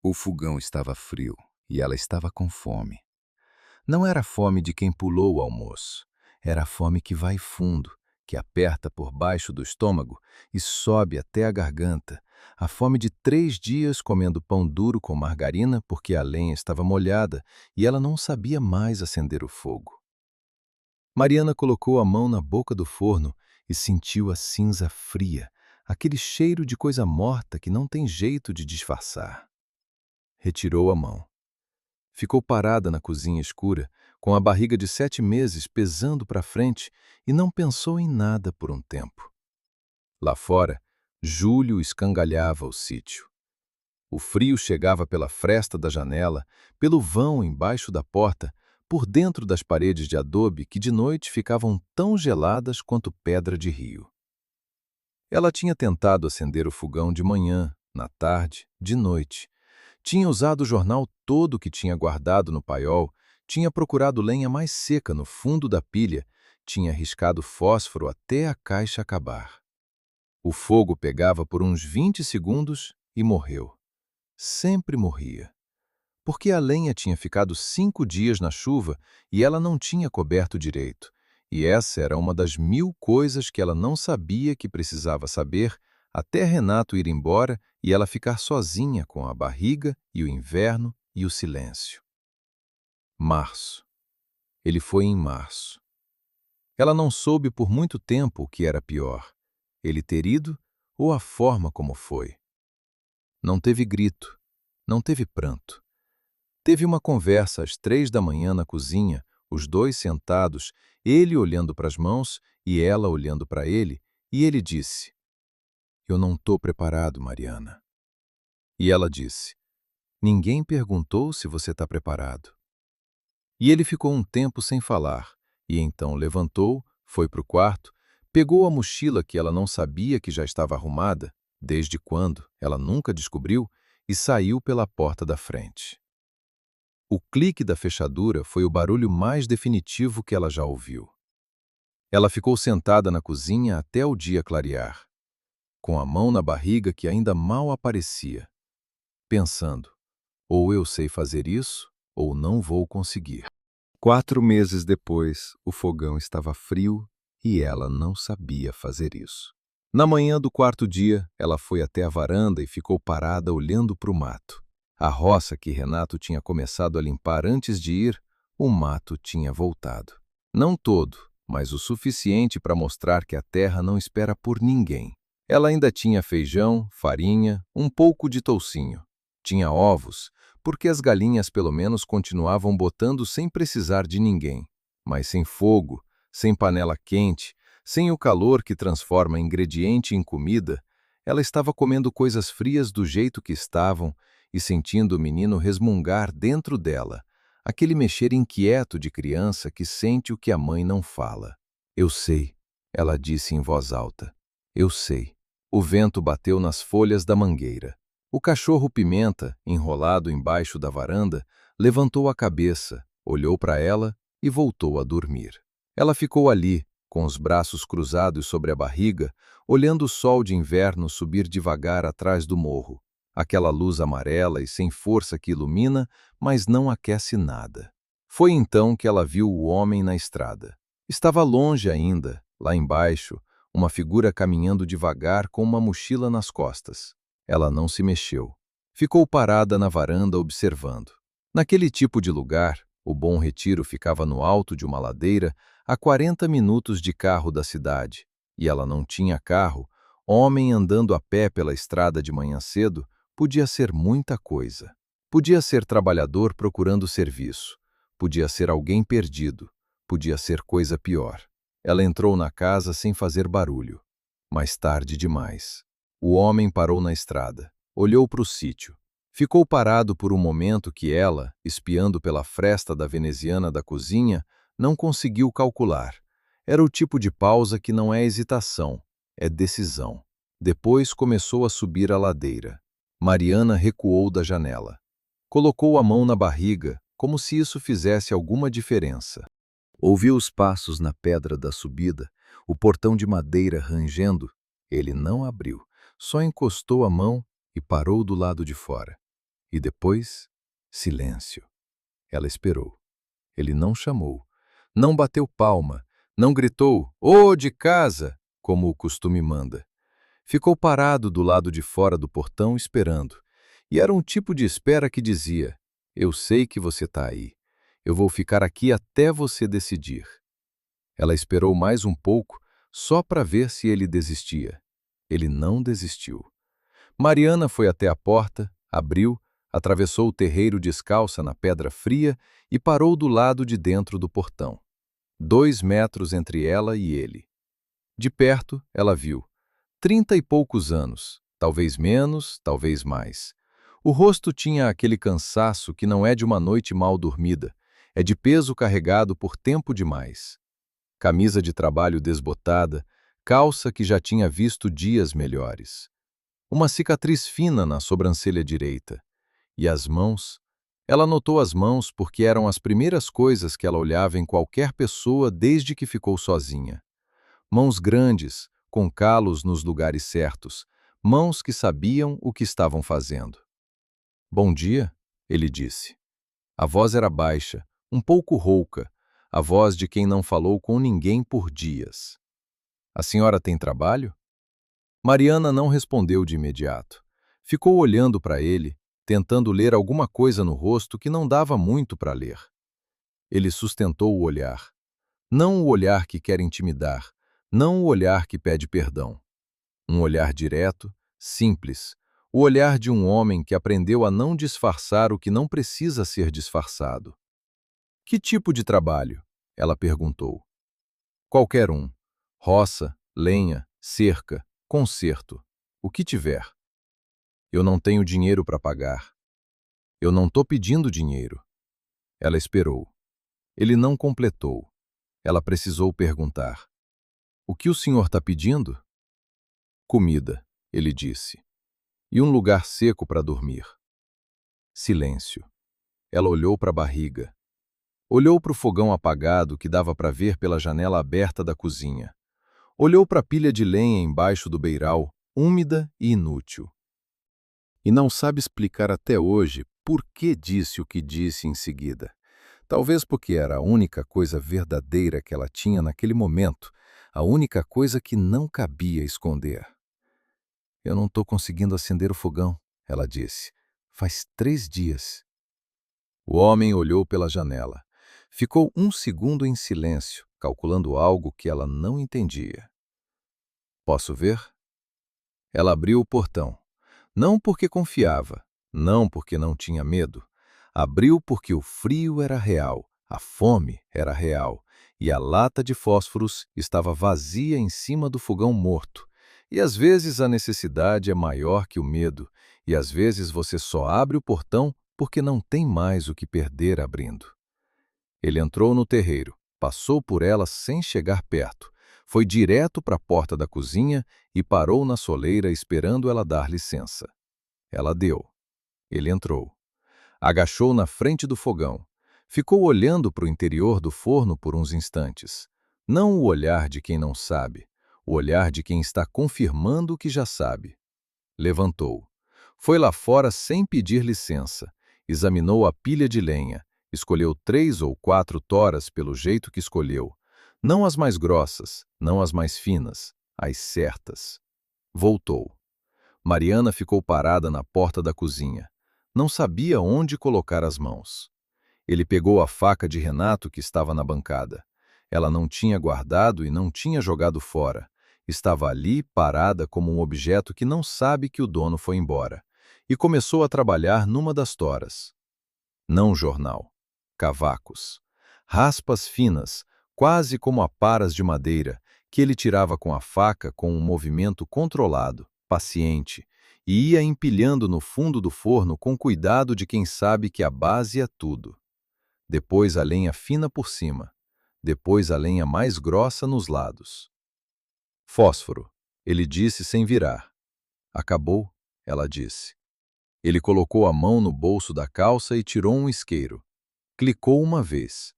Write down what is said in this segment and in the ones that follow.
O fogão estava frio e ela estava com fome. Não era a fome de quem pulou o almoço. Era a fome que vai fundo, que aperta por baixo do estômago e sobe até a garganta. A fome de 3 dias comendo pão duro com margarina porque a lenha estava molhada e ela não sabia mais acender o fogo. Mariana colocou a mão na boca do forno e sentiu a cinza fria, aquele cheiro de coisa morta que não tem jeito de disfarçar. Retirou a mão. Ficou parada na cozinha escura, com a barriga de 7 meses pesando para frente e não pensou em nada por um tempo. Lá fora, Júlio escangalhava o sítio. O frio chegava pela fresta da janela, pelo vão embaixo da porta, por dentro das paredes de adobe que de noite ficavam tão geladas quanto pedra de rio. Ela tinha tentado acender o fogão de manhã, na tarde, de noite. Tinha usado o jornal todo que tinha guardado no paiol, tinha procurado lenha mais seca no fundo da pilha, tinha riscado fósforo até a caixa acabar. O fogo pegava por uns 20 segundos e morreu. Sempre morria. Porque a lenha tinha ficado 5 dias na chuva e ela não tinha coberto direito. E essa era uma das 1000 coisas que ela não sabia que precisava saber até Renato ir embora e ela ficar sozinha com a barriga e o inverno e o silêncio. Março. Ele foi em março. Ela não soube por muito tempo o que era pior, ele ter ido ou a forma como foi. Não teve grito, não teve pranto. Teve uma conversa às 3 da manhã na cozinha, os dois sentados, ele olhando para as mãos e ela olhando para ele, e ele disse: "Eu não estou preparado, Mariana." E ela disse: "Ninguém perguntou se você está preparado." E ele ficou um tempo sem falar, e então levantou, foi para o quarto, pegou a mochila que ela não sabia que já estava arrumada, desde quando, ela nunca descobriu, e saiu pela porta da frente. O clique da fechadura foi o barulho mais definitivo que ela já ouviu. Ela ficou sentada na cozinha até o dia clarear, com a mão na barriga que ainda mal aparecia, pensando: ou eu sei fazer isso, ou não vou conseguir. 4 meses depois, o fogão estava frio e ela não sabia fazer isso. Na manhã do quarto dia, ela foi até a varanda e ficou parada olhando para o mato. A roça que Renato tinha começado a limpar antes de ir, o mato tinha voltado. Não todo, mas o suficiente para mostrar que a terra não espera por ninguém. Ela ainda tinha feijão, farinha, um pouco de toucinho. Tinha ovos, porque as galinhas pelo menos continuavam botando sem precisar de ninguém. Mas sem fogo, sem panela quente, sem o calor que transforma ingrediente em comida, ela estava comendo coisas frias do jeito que estavam e sentindo o menino resmungar dentro dela, aquele mexer inquieto de criança que sente o que a mãe não fala. "Eu sei", ela disse em voz alta. "Eu sei." O vento bateu nas folhas da mangueira. O cachorro Pimenta, enrolado embaixo da varanda, levantou a cabeça, olhou para ela e voltou a dormir. Ela ficou ali, com os braços cruzados sobre a barriga, olhando o sol de inverno subir devagar atrás do morro. Aquela luz amarela e sem força que ilumina, mas não aquece nada. Foi então que ela viu o homem na estrada. Estava longe ainda, lá embaixo, uma figura caminhando devagar com uma mochila nas costas. Ela não se mexeu. Ficou parada na varanda observando. Naquele tipo de lugar, o Bom Retiro ficava no alto de uma ladeira, a 40 minutos de carro da cidade. E ela não tinha carro. Homem andando a pé pela estrada de manhã cedo podia ser muita coisa. Podia ser trabalhador procurando serviço. Podia ser alguém perdido. Podia ser coisa pior. Ela entrou na casa sem fazer barulho. Mais tarde demais. O homem parou na estrada. Olhou para o sítio. Ficou parado por um momento que ela, espiando pela fresta da veneziana da cozinha, não conseguiu calcular. Era o tipo de pausa que não é hesitação, é decisão. Depois começou a subir a ladeira. Mariana recuou da janela. Colocou a mão na barriga, como se isso fizesse alguma diferença. Ouviu os passos na pedra da subida, o portão de madeira rangendo. Ele não abriu, só encostou a mão e parou do lado de fora. E depois, silêncio. Ela esperou. Ele não chamou, não bateu palma, não gritou, "Ô, de casa!", como o costume manda. Ficou parado do lado de fora do portão esperando. E era um tipo de espera que dizia, "Eu sei que você está aí. Eu vou ficar aqui até você decidir." Ela esperou mais um pouco, só para ver se ele desistia. Ele não desistiu. Mariana foi até a porta, abriu, atravessou o terreiro descalça na pedra fria e parou do lado de dentro do portão. 2 metros entre ela e ele. De perto, ela viu. 30 e poucos anos, talvez menos, talvez mais. O rosto tinha aquele cansaço que não é de uma noite mal dormida, é de peso carregado por tempo demais. Camisa de trabalho desbotada, calça que já tinha visto dias melhores. Uma cicatriz fina na sobrancelha direita. E as mãos? Ela notou as mãos porque eram as primeiras coisas que ela olhava em qualquer pessoa desde que ficou sozinha. Mãos grandes, com calos nos lugares certos, mãos que sabiam o que estavam fazendo. "Bom dia", ele disse. A voz era baixa, um pouco rouca, a voz de quem não falou com ninguém por dias. "A senhora tem trabalho?" Mariana não respondeu de imediato. Ficou olhando para ele, tentando ler alguma coisa no rosto que não dava muito para ler. Ele sustentou o olhar. Não o olhar que quer intimidar, não o olhar que pede perdão. Um olhar direto, simples, o olhar de um homem que aprendeu a não disfarçar o que não precisa ser disfarçado. "Que tipo de trabalho?" ela perguntou. "Qualquer um. Roça, lenha, cerca, conserto. O que tiver." "Eu não tenho dinheiro para pagar." "Eu não tô pedindo dinheiro." Ela esperou. Ele não completou. Ela precisou perguntar. "O que o senhor está pedindo?" "Comida", ele disse. "E um lugar seco para dormir." Silêncio. Ela olhou para a barriga. Olhou para o fogão apagado que dava para ver pela janela aberta da cozinha. Olhou para a pilha de lenha embaixo do beiral, úmida e inútil. E não sabe explicar até hoje por que disse o que disse em seguida. Talvez porque era a única coisa verdadeira que ela tinha naquele momento, a única coisa que não cabia esconder. "Eu não estou conseguindo acender o fogão", ela disse. "Faz 3 dias." O homem olhou pela janela. Ficou um segundo em silêncio, calculando algo que ela não entendia. "Posso ver?" Ela abriu o portão. Não porque confiava, não porque não tinha medo. Abriu porque o frio era real, a fome era real, e a lata de fósforos estava vazia em cima do fogão morto. E às vezes a necessidade é maior que o medo, e às vezes você só abre o portão porque não tem mais o que perder abrindo. Ele entrou no terreiro, passou por ela sem chegar perto, foi direto para a porta da cozinha e parou na soleira esperando ela dar licença. Ela deu. Ele entrou. Agachou na frente do fogão. Ficou olhando para o interior do forno por uns instantes. Não o olhar de quem não sabe, o olhar de quem está confirmando o que já sabe. Levantou. Foi lá fora sem pedir licença. Examinou a pilha de lenha. Escolheu 3 ou 4 toras pelo jeito que escolheu. Não as mais grossas, não as mais finas, as certas. Voltou. Mariana ficou parada na porta da cozinha. Não sabia onde colocar as mãos. Ele pegou a faca de Renato que estava na bancada. Ela não tinha guardado e não tinha jogado fora. Estava ali, parada como um objeto que não sabe que o dono foi embora. E começou a trabalhar numa das toras. Não jornal. Cavacos. Raspas finas, quase como aparas de madeira, que ele tirava com a faca com um movimento controlado, paciente, e ia empilhando no fundo do forno com cuidado de quem sabe que a base é tudo. Depois a lenha fina por cima, depois a lenha mais grossa nos lados. "Fósforo", ele disse sem virar. "Acabou", ela disse. Ele colocou a mão no bolso da calça e tirou um isqueiro. Clicou uma vez.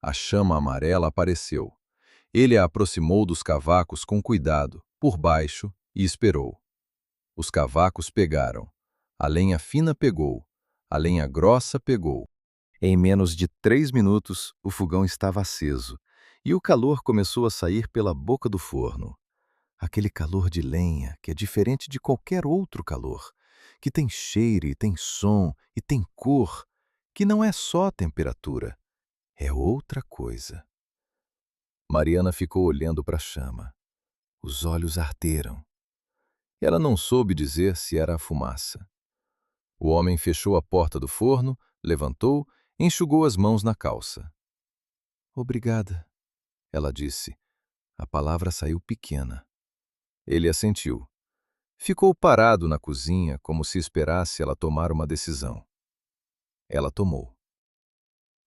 A chama amarela apareceu. Ele a aproximou dos cavacos com cuidado, por baixo, e esperou. Os cavacos pegaram. A lenha fina pegou. A lenha grossa pegou. Em menos de 3 minutos, o fogão estava aceso e o calor começou a sair pela boca do forno. Aquele calor de lenha que é diferente de qualquer outro calor, que tem cheiro e tem som e tem cor, que não é só temperatura, é outra coisa. Mariana ficou olhando para a chama. Os olhos arderam. Ela não soube dizer se era a fumaça. O homem fechou a porta do forno, levantou, enxugou as mãos na calça. Obrigada, ela disse. A palavra saiu pequena. Ele assentiu. Ficou parado na cozinha como se esperasse ela tomar uma decisão. Ela tomou.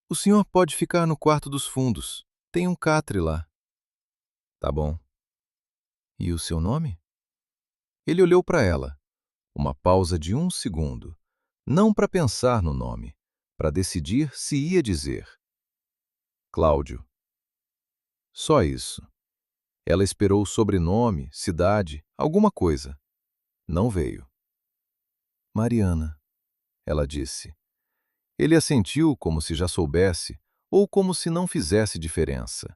O senhor pode ficar no quarto dos fundos. Tem um catre lá. Tá bom. E o seu nome? Ele olhou para ela. Uma pausa de 1 segundo. Não para pensar no nome, para decidir se ia dizer. Cláudio. Só isso. Ela esperou sobrenome, cidade, alguma coisa. Não veio. Mariana, ela disse. Ele assentiu como se já soubesse, ou como se não fizesse diferença.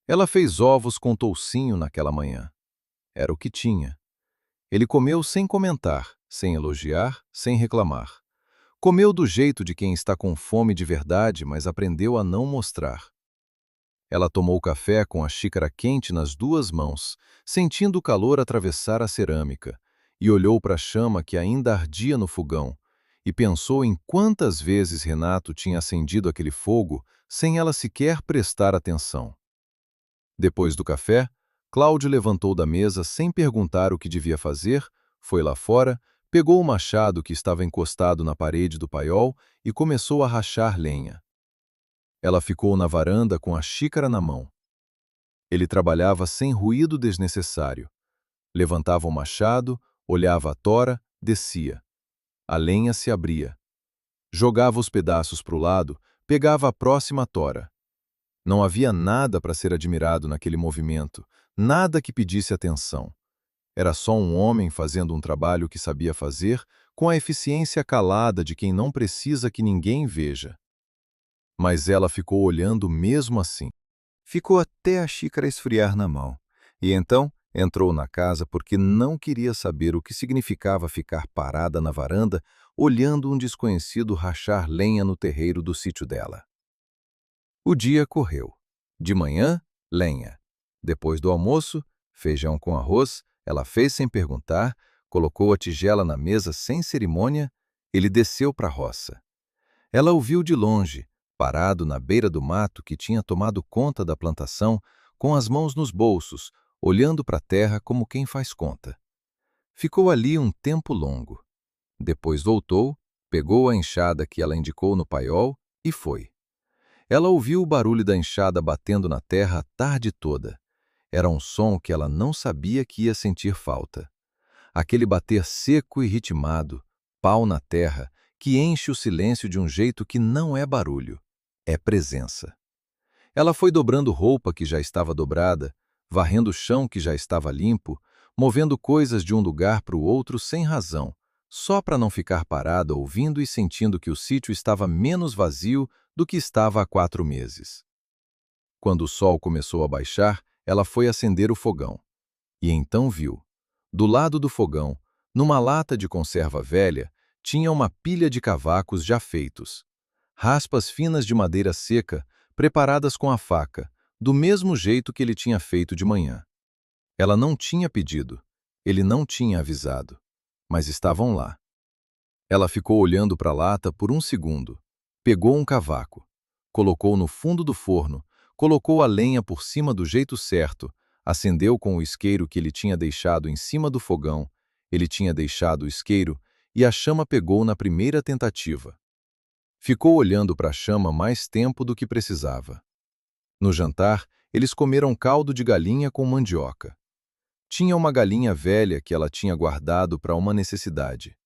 Ela fez ovos com toucinho naquela manhã. Era o que tinha. Ele comeu sem comentar, sem elogiar, sem reclamar. Comeu do jeito de quem está com fome de verdade, mas aprendeu a não mostrar. Ela tomou café com a xícara quente nas 2 mãos, sentindo o calor atravessar a cerâmica, e olhou para a chama que ainda ardia no fogão, e pensou em quantas vezes Renato tinha acendido aquele fogo sem ela sequer prestar atenção. Depois do café, Cláudio levantou da mesa sem perguntar o que devia fazer, foi lá fora, pegou o machado que estava encostado na parede do paiol e começou a rachar lenha. Ela ficou na varanda com a xícara na mão. Ele trabalhava sem ruído desnecessário. Levantava o machado, olhava a tora, descia. A lenha se abria. Jogava os pedaços para o lado, pegava a próxima tora. Não havia nada para ser admirado naquele movimento, nada que pedisse atenção. Era só um homem fazendo um trabalho que sabia fazer, com a eficiência calada de quem não precisa que ninguém veja. Mas ela ficou olhando mesmo assim. Ficou até a xícara esfriar na mão. E então entrou na casa porque não queria saber o que significava ficar parada na varanda, olhando um desconhecido rachar lenha no terreiro do sítio dela. O dia correu. De manhã, lenha. Depois do almoço, feijão com arroz, ela fez sem perguntar, colocou a tigela na mesa sem cerimônia, ele desceu para a roça. Ela o viu de longe, parado na beira do mato que tinha tomado conta da plantação, com as mãos nos bolsos, olhando para a terra como quem faz conta. Ficou ali um tempo longo. Depois voltou, pegou a enxada que ela indicou no paiol e foi. Ela ouviu o barulho da enxada batendo na terra a tarde toda. Era um som que ela não sabia que ia sentir falta. Aquele bater seco e ritmado, pau na terra, que enche o silêncio de um jeito que não é barulho, é presença. Ela foi dobrando roupa que já estava dobrada, varrendo o chão que já estava limpo, movendo coisas de um lugar para o outro sem razão, só para não ficar parada ouvindo e sentindo que o sítio estava menos vazio do que estava há 4 meses. Quando o sol começou a baixar, ela foi acender o fogão. E então viu. Do lado do fogão, numa lata de conserva velha, tinha uma pilha de cavacos já feitos. Raspas finas de madeira seca, preparadas com a faca, do mesmo jeito que ele tinha feito de manhã. Ela não tinha pedido, ele não tinha avisado, mas estavam lá. Ela ficou olhando para a lata por 1 segundo. Pegou um cavaco, colocou no fundo do forno, colocou a lenha por cima do jeito certo, acendeu com o isqueiro que ele tinha deixado em cima do fogão, ele tinha deixado o isqueiro e a chama pegou na primeira tentativa. Ficou olhando para a chama mais tempo do que precisava. No jantar, eles comeram caldo de galinha com mandioca. Tinha uma galinha velha que ela tinha guardado para uma necessidade.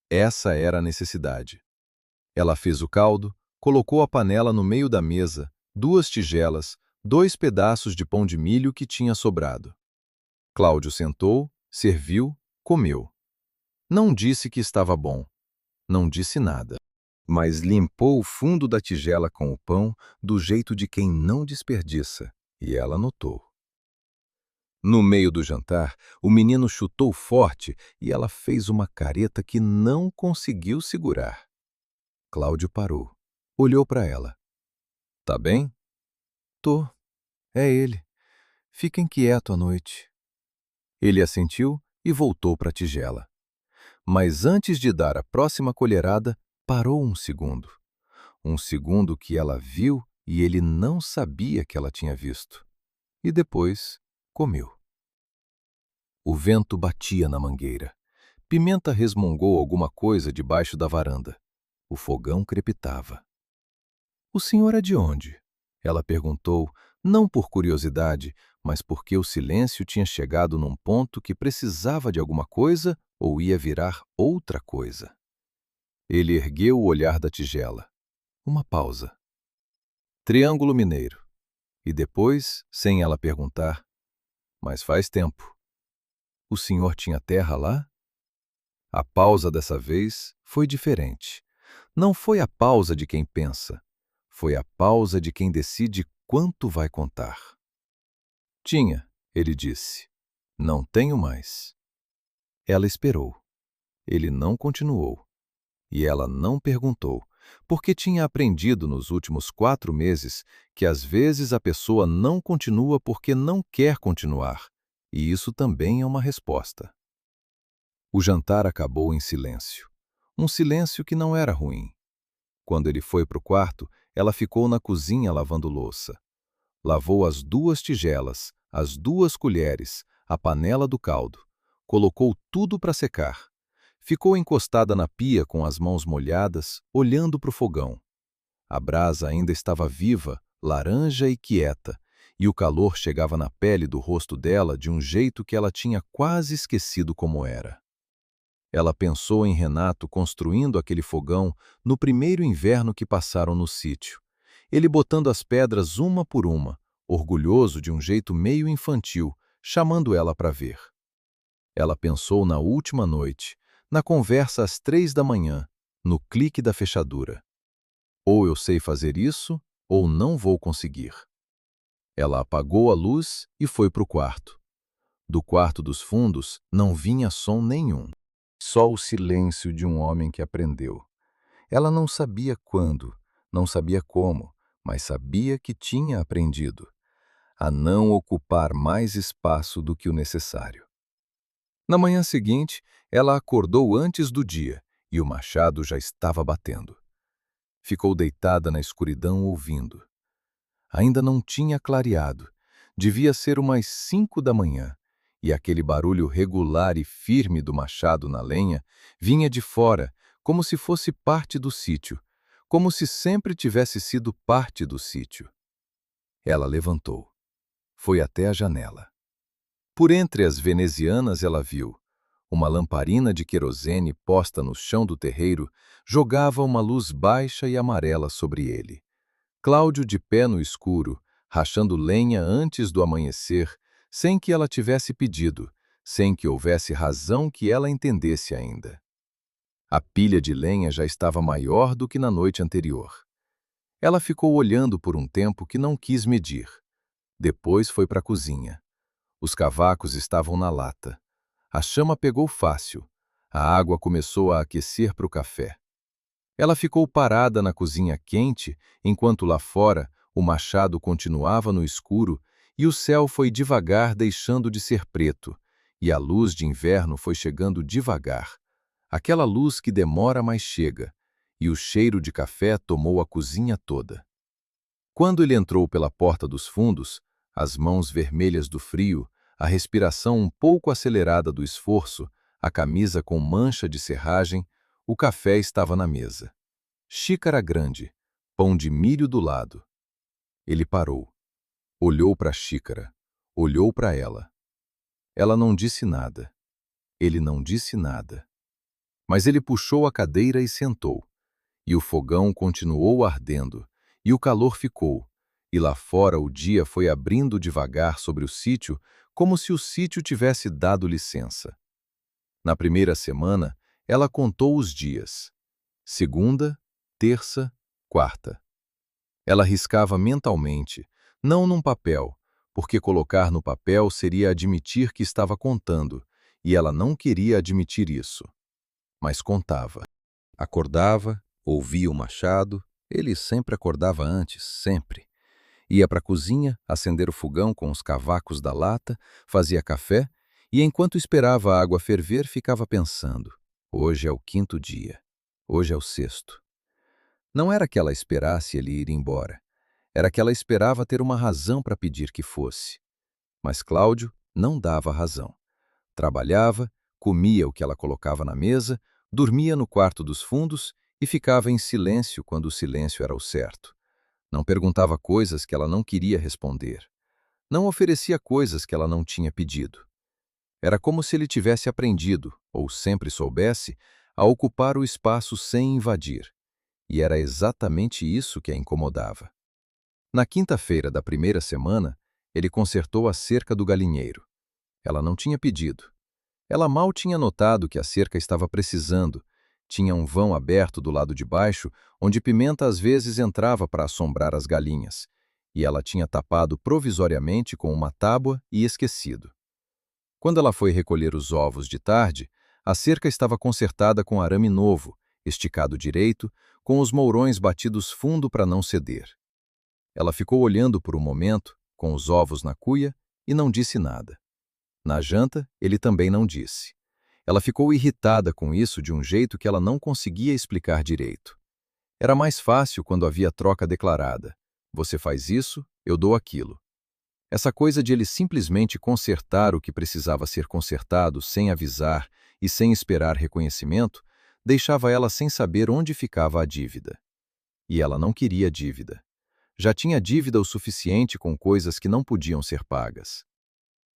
Essa era a necessidade. Ela fez o caldo, colocou a panela no meio da mesa, 2 tigelas, 2 pedaços de pão de milho que tinha sobrado. Cláudio sentou, serviu, comeu. Não disse que estava bom. não disse nada, mas limpou o fundo da tigela com o pão do jeito de quem não desperdiça, e ela notou. No meio do jantar, o menino chutou forte e ela fez uma careta que não conseguiu segurar. Cláudio parou, olhou para ela. Tá bem? Tô. É ele. Fica inquieto à noite. Ele assentiu e voltou para a tigela. Mas antes de dar a próxima colherada, parou um segundo. Um segundo que ela viu e ele não sabia que ela tinha visto. E depois comeu. O vento batia na mangueira. Pimenta resmungou alguma coisa debaixo da varanda. O fogão crepitava. "O senhor é de onde?" Ela perguntou, não por curiosidade, mas porque o silêncio tinha chegado num ponto que precisava de alguma coisa ou ia virar outra coisa. Ele ergueu o olhar da tigela. Uma pausa. Triângulo Mineiro. E depois, sem ela perguntar, "Mas faz tempo. O senhor tinha terra lá?" A pausa dessa vez foi diferente. Não foi a pausa de quem pensa. Foi a pausa de quem decide quanto vai contar. Tinha, ele disse. Não tenho mais. Ela esperou. Ele não continuou. E ela não perguntou, porque tinha aprendido nos últimos 4 meses que às vezes a pessoa não continua porque não quer continuar. E isso também é uma resposta. O jantar acabou em silêncio. Um silêncio que não era ruim. Quando ele foi para o quarto, ela ficou na cozinha lavando louça. Lavou as 2 tigelas, as 2 colheres, a panela do caldo. Colocou tudo para secar. Ficou encostada na pia com as mãos molhadas, olhando para o fogão. A brasa ainda estava viva, laranja e quieta, e o calor chegava na pele do rosto dela de um jeito que ela tinha quase esquecido como era. Ela pensou em Renato construindo aquele fogão no primeiro inverno que passaram no sítio. Ele botando as pedras uma por uma, orgulhoso de um jeito meio infantil, chamando ela para ver. Ela pensou na última noite, na conversa às 3 da manhã, no clique da fechadura. Ou eu sei fazer isso, ou não vou conseguir. Ela apagou a luz e foi para o quarto. Do quarto dos fundos não vinha som nenhum. Só o silêncio de um homem que aprendeu. Ela não sabia quando, não sabia como, mas sabia que tinha aprendido a não ocupar mais espaço do que o necessário. Na manhã seguinte, ela acordou antes do dia e o machado já estava batendo. Ficou deitada na escuridão ouvindo. Ainda não tinha clareado. Devia ser umas 5 da manhã. E aquele barulho regular e firme do machado na lenha vinha de fora, como se fosse parte do sítio, como se sempre tivesse sido parte do sítio. Ela levantou. Foi até a janela. Por entre as venezianas ela viu. Uma lamparina de querosene posta no chão do terreiro jogava uma luz baixa e amarela sobre ele. Cláudio de pé no escuro, rachando lenha antes do amanhecer, sem que ela tivesse pedido, sem que houvesse razão que ela entendesse ainda. A pilha de lenha já estava maior do que na noite anterior. Ela ficou olhando por um tempo que não quis medir. Depois foi para a cozinha. Os cavacos estavam na lata. A chama pegou fácil. A água começou a aquecer para o café. Ela ficou parada na cozinha quente, enquanto lá fora o machado continuava no escuro e o céu foi devagar deixando de ser preto, e a luz de inverno foi chegando devagar, aquela luz que demora mas chega, e o cheiro de café tomou a cozinha toda. Quando ele entrou pela porta dos fundos, as mãos vermelhas do frio, a respiração um pouco acelerada do esforço, a camisa com mancha de serragem, o café estava na mesa. Xícara grande, pão de milho do lado. Ele parou. Olhou para a xícara. Olhou para ela. Ela não disse nada. Ele não disse nada. Mas ele puxou a cadeira e sentou. E o fogão continuou ardendo. E o calor ficou. E lá fora o dia foi abrindo devagar sobre o sítio, como se o sítio tivesse dado licença. Na primeira semana, ela contou os dias. segunda, terça, quarta. Ela riscava mentalmente, não num papel, porque colocar no papel seria admitir que estava contando, e ela não queria admitir isso. Mas contava. Acordava, ouvia o Machado, ele sempre acordava antes, sempre. Ia para a cozinha, acender o fogão com os cavacos da lata, fazia café, e enquanto esperava a água ferver, ficava pensando: hoje é o 5º dia, hoje é o 6º. Não era que ela esperasse ele ir embora, era que ela esperava ter uma razão para pedir que fosse. Mas Cláudio não dava razão. Trabalhava, comia o que ela colocava na mesa, dormia no quarto dos fundos e ficava em silêncio quando o silêncio era o certo. Não perguntava coisas que ela não queria responder. Não oferecia coisas que ela não tinha pedido. Era como se ele tivesse aprendido, ou sempre soubesse, a ocupar o espaço sem invadir. E era exatamente isso que a incomodava. Na quinta-feira da primeira semana, ele consertou a cerca do galinheiro. Ela não tinha pedido. Ela mal tinha notado que a cerca estava precisando. Tinha um vão aberto do lado de baixo, onde Pimenta às vezes entrava para assombrar as galinhas, e ela tinha tapado provisoriamente com uma tábua e esquecido. Quando ela foi recolher os ovos de tarde, a cerca estava consertada com arame novo, esticado direito, com os mourões batidos fundo para não ceder. Ela ficou olhando por um momento, com os ovos na cuia, e não disse nada. Na janta, ele também não disse. Ela ficou irritada com isso de um jeito que ela não conseguia explicar direito. Era mais fácil quando havia troca declarada. Você faz isso, eu dou aquilo. Essa coisa de ele simplesmente consertar o que precisava ser consertado sem avisar e sem esperar reconhecimento, deixava ela sem saber onde ficava a dívida. E ela não queria dívida. Já tinha dívida o suficiente com coisas que não podiam ser pagas.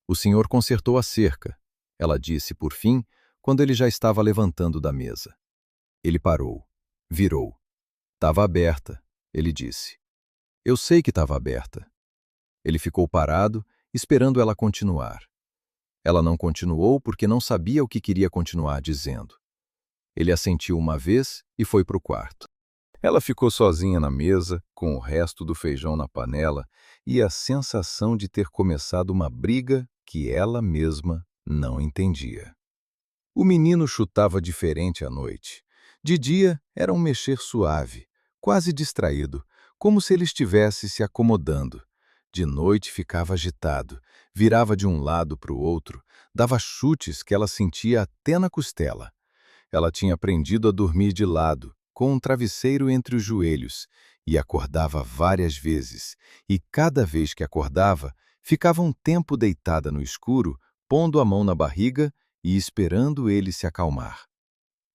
O senhor consertou a cerca, ela disse por fim, quando ele já estava levantando da mesa. Ele parou, virou. Estava aberta, ele disse. Eu sei que estava aberta. Ele ficou parado, esperando ela continuar. Ela não continuou porque não sabia o que queria continuar dizendo. Ele assentiu uma vez e foi para o quarto. Ela ficou sozinha na mesa, com o resto do feijão na panela e a sensação de ter começado uma briga que ela mesma não entendia. O menino chutava diferente à noite. De dia, era um mexer suave, quase distraído, como se ele estivesse se acomodando. De noite ficava agitado, virava de um lado para o outro, dava chutes que ela sentia até na costela. Ela tinha aprendido a dormir de lado, com um travesseiro entre os joelhos, e acordava várias vezes, e cada vez que acordava, ficava um tempo deitada no escuro, pondo a mão na barriga e esperando ele se acalmar.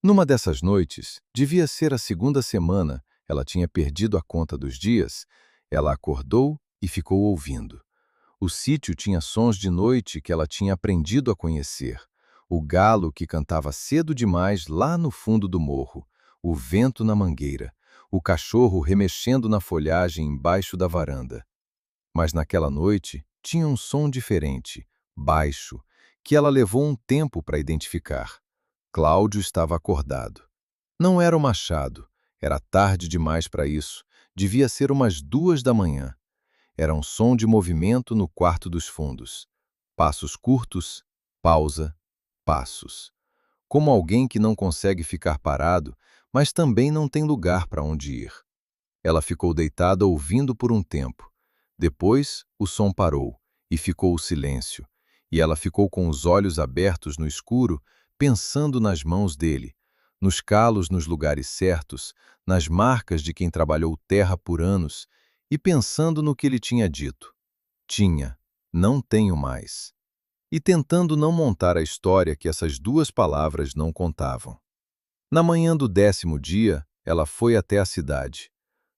Numa dessas noites, devia ser a segunda semana, ela tinha perdido a conta dos dias, ela acordou e ficou ouvindo. O sítio tinha sons de noite que ela tinha aprendido a conhecer. O galo que cantava cedo demais lá no fundo do morro, o vento na mangueira, o cachorro remexendo na folhagem embaixo da varanda. Mas naquela noite tinha um som diferente, baixo, que ela levou um tempo para identificar. Cláudio estava acordado. Não era o Machado, era tarde demais para isso, devia ser umas 2 da manhã. Era um som de movimento no quarto dos fundos. Passos curtos, pausa, passos. Como alguém que não consegue ficar parado, mas também não tem lugar para onde ir. Ela ficou deitada ouvindo por um tempo. Depois, o som parou e ficou o silêncio, e ela ficou com os olhos abertos no escuro, pensando nas mãos dele, nos calos nos lugares certos, nas marcas de quem trabalhou terra por anos, e pensando no que ele tinha dito. Tinha, não tenho mais. E tentando não montar a história que essas 2 palavras não contavam. Na manhã do 10º dia, ela foi até a cidade.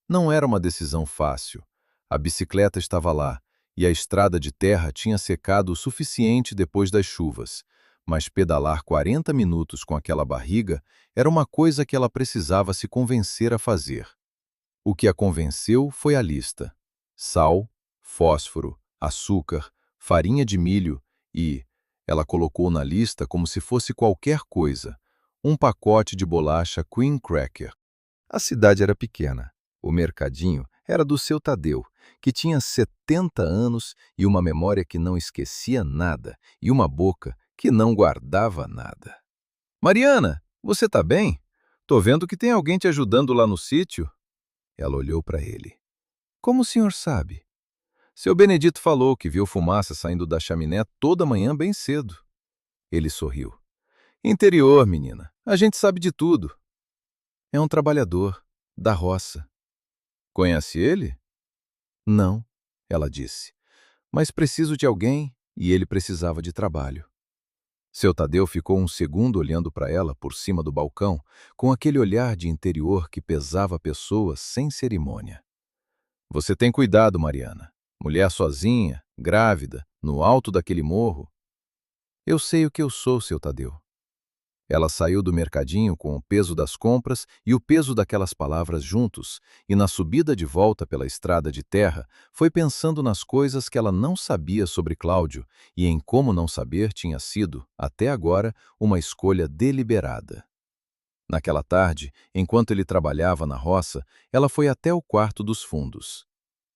Não era uma decisão fácil. A bicicleta estava lá, e a estrada de terra tinha secado o suficiente depois das chuvas, mas pedalar 40 minutos com aquela barriga era uma coisa que ela precisava se convencer a fazer. O que a convenceu foi a lista: sal, fósforo, açúcar, farinha de milho e, ela colocou na lista como se fosse qualquer coisa, um pacote de bolacha Queen Cracker. A cidade era pequena. O mercadinho era do seu Tadeu, que tinha 70 anos e uma memória que não esquecia nada, e uma boca que não guardava nada. Mariana, você tá bem? Tô vendo que tem alguém te ajudando lá no sítio. Ela olhou para ele. Como o senhor sabe? Seu Benedito falou que viu fumaça saindo da chaminé toda manhã bem cedo. Ele sorriu. Interior, menina. A gente sabe de tudo. É um trabalhador, da roça. Conhece ele? Não, ela disse. Mas preciso de alguém e ele precisava de trabalho. Seu Tadeu ficou um segundo olhando para ela por cima do balcão, com aquele olhar de interior que pesava a pessoa sem cerimônia. Você tem cuidado, Mariana. Mulher sozinha, grávida, no alto daquele morro. Eu sei o que eu sou, seu Tadeu. Ela saiu do mercadinho com o peso das compras e o peso daquelas palavras juntos, e na subida de volta pela estrada de terra, foi pensando nas coisas que ela não sabia sobre Cláudio e em como não saber tinha sido, até agora, uma escolha deliberada. Naquela tarde, enquanto ele trabalhava na roça, ela foi até o quarto dos fundos.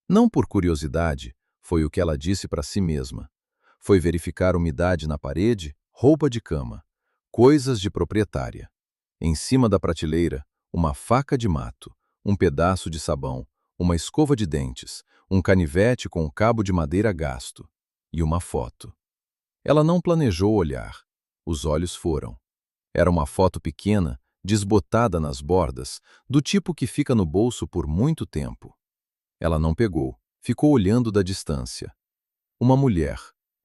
Não por curiosidade, foi o que ela disse para si mesma. Foi verificar umidade na parede, roupa de cama, coisas de proprietária. Em cima da prateleira, uma faca de mato, um pedaço de sabão, uma escova de dentes, um canivete com um cabo de madeira gasto e uma foto. Ela não planejou olhar. Os olhos foram. Era uma foto pequena, desbotada nas bordas, do tipo que fica no bolso por muito tempo. Ela não pegou, ficou olhando da distância. Uma mulher,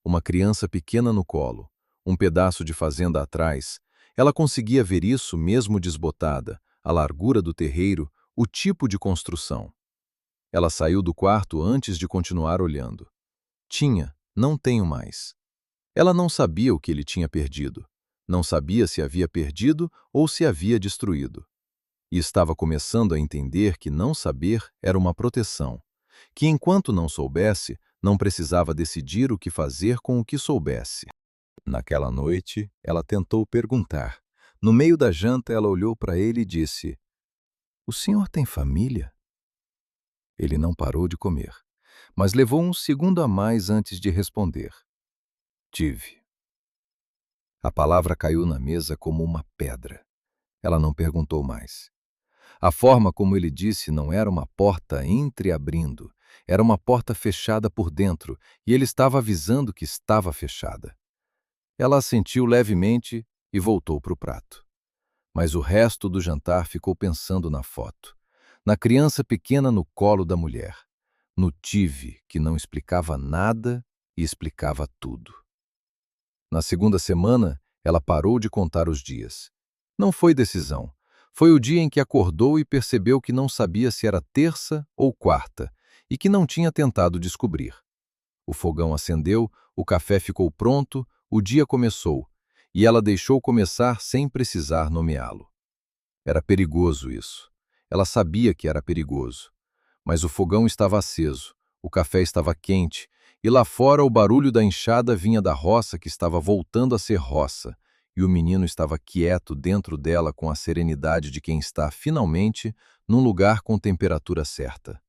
uma criança pequena no colo, um pedaço de fazenda atrás. Ela conseguia ver isso mesmo desbotada, a largura do terreiro, o tipo de construção. Ela saiu do quarto antes de continuar olhando. Tinha, não tenho mais. Ela não sabia o que ele tinha perdido. Não sabia se havia perdido ou se havia destruído. E estava começando a entender que não saber era uma proteção, que enquanto não soubesse, não precisava decidir o que fazer com o que soubesse. Naquela noite, ela tentou perguntar. No meio da janta, ela olhou para ele e disse: O senhor tem família? Ele não parou de comer, mas levou um segundo a mais antes de responder. Tive. A palavra caiu na mesa como uma pedra. Ela não perguntou mais. A forma como ele disse não era uma porta entreabrindo, era uma porta fechada por dentro, e ele estava avisando que estava fechada. Ela assentiu levemente e voltou para o prato. Mas o resto do jantar ficou pensando na foto, na criança pequena no colo da mulher, no tive que não explicava nada e explicava tudo. Na segunda semana, ela parou de contar os dias. Não foi decisão. Foi o dia em que acordou e percebeu que não sabia se era terça ou quarta, e que não tinha tentado descobrir. O fogão acendeu, o café ficou pronto, o dia começou, e ela deixou começar sem precisar nomeá-lo. Era perigoso isso. Ela sabia que era perigoso. Mas o fogão estava aceso, o café estava quente, e lá fora o barulho da enxada vinha da roça que estava voltando a ser roça, e o menino estava quieto dentro dela com a serenidade de quem está, finalmente, num lugar com temperatura certa.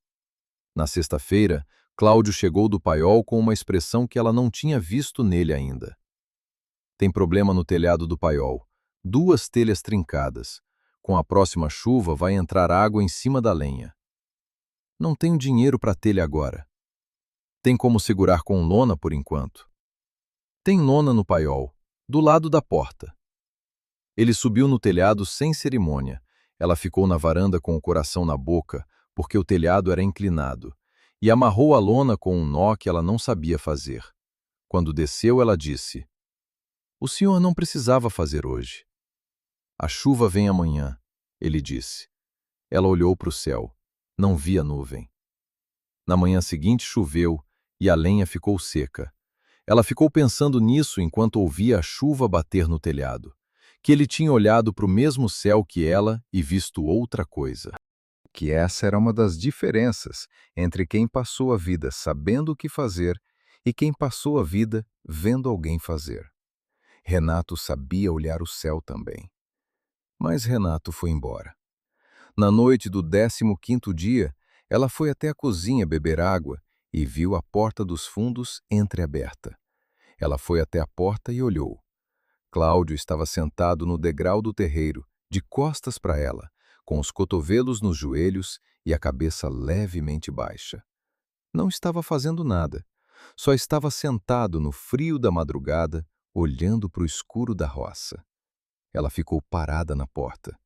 Na sexta-feira, Cláudio chegou do paiol com uma expressão que ela não tinha visto nele ainda. Tem problema no telhado do paiol. 2 telhas trincadas. Com a próxima chuva vai entrar água em cima da lenha. Não tenho dinheiro para telha agora. Tem como segurar com lona por enquanto. Tem lona no paiol, do lado da porta. Ele subiu no telhado sem cerimônia. Ela ficou na varanda com o coração na boca, porque o telhado era inclinado, e amarrou a lona com um nó que ela não sabia fazer. Quando desceu, ela disse: O senhor não precisava fazer hoje. A chuva vem amanhã, ele disse. Ela olhou para o céu. Não via nuvem. Na manhã seguinte choveu e a lenha ficou seca. Ela ficou pensando nisso enquanto ouvia a chuva bater no telhado, que ele tinha olhado para o mesmo céu que ela e visto outra coisa. Que essa era uma das diferenças entre quem passou a vida sabendo o que fazer e quem passou a vida vendo alguém fazer. Renato sabia olhar o céu também. Mas Renato foi embora. Na noite do 15º dia, ela foi até a cozinha beber água e viu a porta dos fundos entreaberta. Ela foi até a porta e olhou. Cláudio estava sentado no degrau do terreiro, de costas para ela, com os cotovelos nos joelhos e a cabeça levemente baixa. Não estava fazendo nada, só estava sentado no frio da madrugada, olhando para o escuro da roça. Ela ficou parada na porta.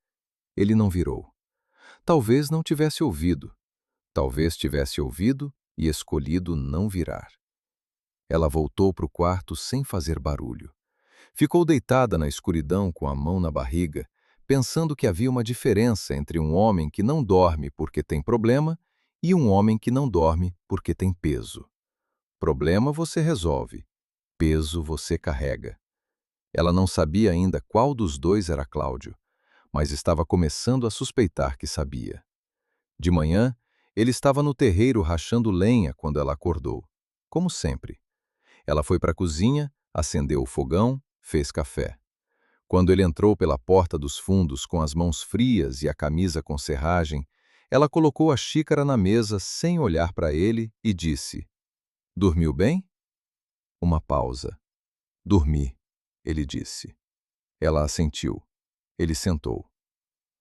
Ele não virou. Talvez não tivesse ouvido. Talvez tivesse ouvido e escolhido não virar. Ela voltou para o quarto sem fazer barulho. Ficou deitada na escuridão com a mão na barriga, pensando que havia uma diferença entre um homem que não dorme porque tem problema e um homem que não dorme porque tem peso. Problema você resolve, peso você carrega. Ela não sabia ainda qual dos dois era Cláudio, mas estava começando a suspeitar que sabia. De manhã, ele estava no terreiro rachando lenha quando ela acordou, como sempre. Ela foi para a cozinha, acendeu o fogão, fez café. Quando ele entrou pela porta dos fundos com as mãos frias e a camisa com serragem, ela colocou a xícara na mesa sem olhar para ele e disse: "Dormiu bem?" Uma pausa. "Dormi", ele disse. Ela assentiu. Ele sentou.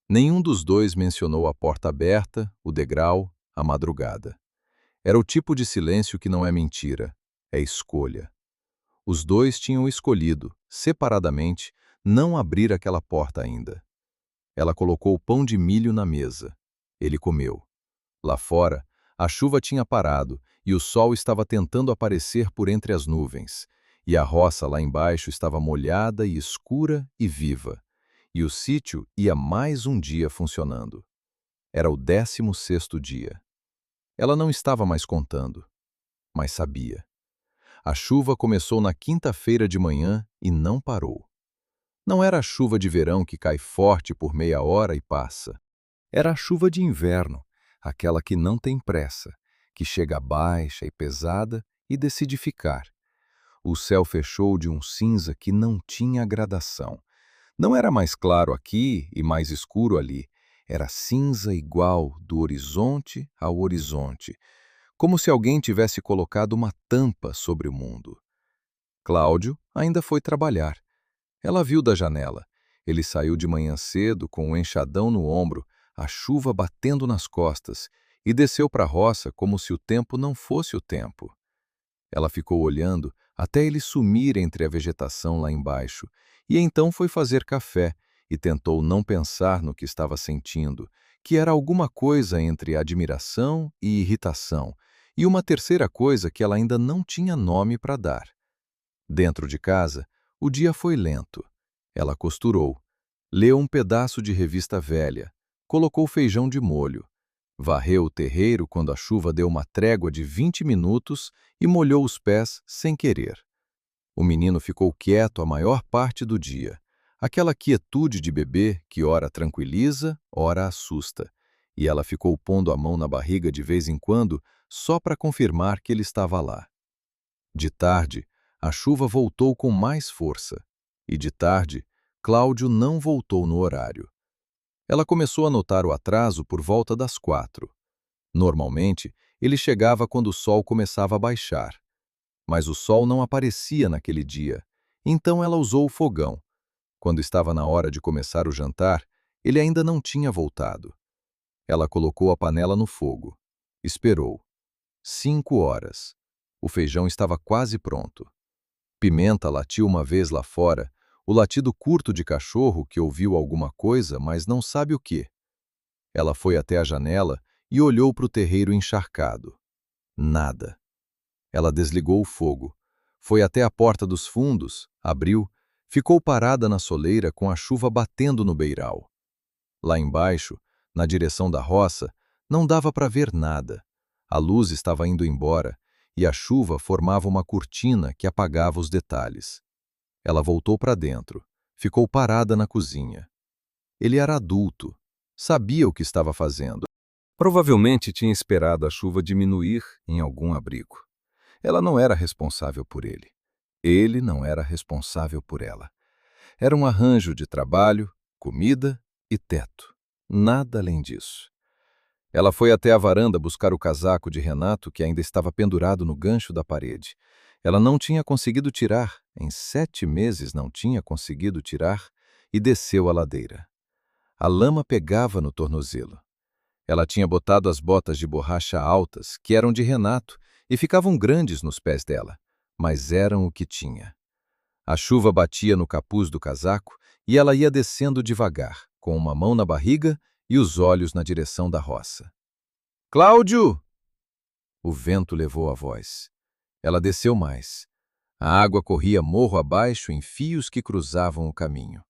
Nenhum dos dois mencionou a porta aberta, o degrau, a madrugada. Era o tipo de silêncio que não é mentira, é escolha. Os dois tinham escolhido, separadamente, não abrir aquela porta ainda. Ela colocou o pão de milho na mesa. Ele comeu. Lá fora, a chuva tinha parado e o sol estava tentando aparecer por entre as nuvens, e a roça lá embaixo estava molhada e escura e viva, e o sítio ia mais um dia funcionando. Era o 16º dia. Ela não estava mais contando, mas sabia. A chuva começou na quinta-feira de manhã e não parou. Não era a chuva de verão que cai forte por meia hora e passa. Era a chuva de inverno, aquela que não tem pressa, que chega baixa e pesada e decide ficar. O céu fechou de um cinza que não tinha gradação. Não era mais claro aqui e mais escuro ali. Era cinza igual do horizonte ao horizonte, como se alguém tivesse colocado uma tampa sobre o mundo. Cláudio ainda foi trabalhar. Ela viu da janela. Ele saiu de manhã cedo com um enxadão no ombro, a chuva batendo nas costas, e desceu para a roça como se o tempo não fosse o tempo. Ela ficou olhando até ele sumir entre a vegetação lá embaixo, e então foi fazer café e tentou não pensar no que estava sentindo, que era alguma coisa entre admiração e irritação, e uma terceira coisa que ela ainda não tinha nome para dar. Dentro de casa, o dia foi lento. Ela costurou, leu um pedaço de revista velha, colocou feijão de molho, varreu o terreiro quando a chuva deu uma trégua de 20 minutos e molhou os pés sem querer. O menino ficou quieto a maior parte do dia, aquela quietude de bebê que ora tranquiliza, ora assusta, e ela ficou pondo a mão na barriga de vez em quando só para confirmar que ele estava lá. De tarde, a chuva voltou com mais força, e de tarde, Cláudio não voltou no horário. Ela começou a notar o atraso por volta das 4. Normalmente, ele chegava quando o sol começava a baixar. Mas o sol não aparecia naquele dia, então ela usou o fogão. Quando estava na hora de começar o jantar, ele ainda não tinha voltado. Ela colocou a panela no fogo. Esperou. 5 horas. O feijão estava quase pronto. Pimenta latiu uma vez lá fora, o latido curto de cachorro que ouviu alguma coisa, mas não sabe o quê. Ela foi até a janela e olhou para o terreiro encharcado. Nada. Ela desligou o fogo. Foi até a porta dos fundos, abriu, ficou parada na soleira com a chuva batendo no beiral. Lá embaixo, na direção da roça, não dava para ver nada. A luz estava indo embora e a chuva formava uma cortina que apagava os detalhes. Ela voltou para dentro, ficou parada na cozinha. Ele era adulto, sabia o que estava fazendo. Provavelmente tinha esperado a chuva diminuir em algum abrigo. Ela não era responsável por ele. Ele não era responsável por ela. Era um arranjo de trabalho, comida e teto. Nada além disso. Ela foi até a varanda buscar o casaco de Renato, que ainda estava pendurado no gancho da parede. Ela não tinha conseguido tirar, em 7 meses não tinha conseguido tirar, e desceu a ladeira. A lama pegava no tornozelo. Ela tinha botado as botas de borracha altas, que eram de Renato, e ficavam grandes nos pés dela, mas eram o que tinha. A chuva batia no capuz do casaco e ela ia descendo devagar, com uma mão na barriga e os olhos na direção da roça. Cláudio! O vento levou a voz. Ela desceu mais. A água corria morro abaixo em fios que cruzavam o caminho.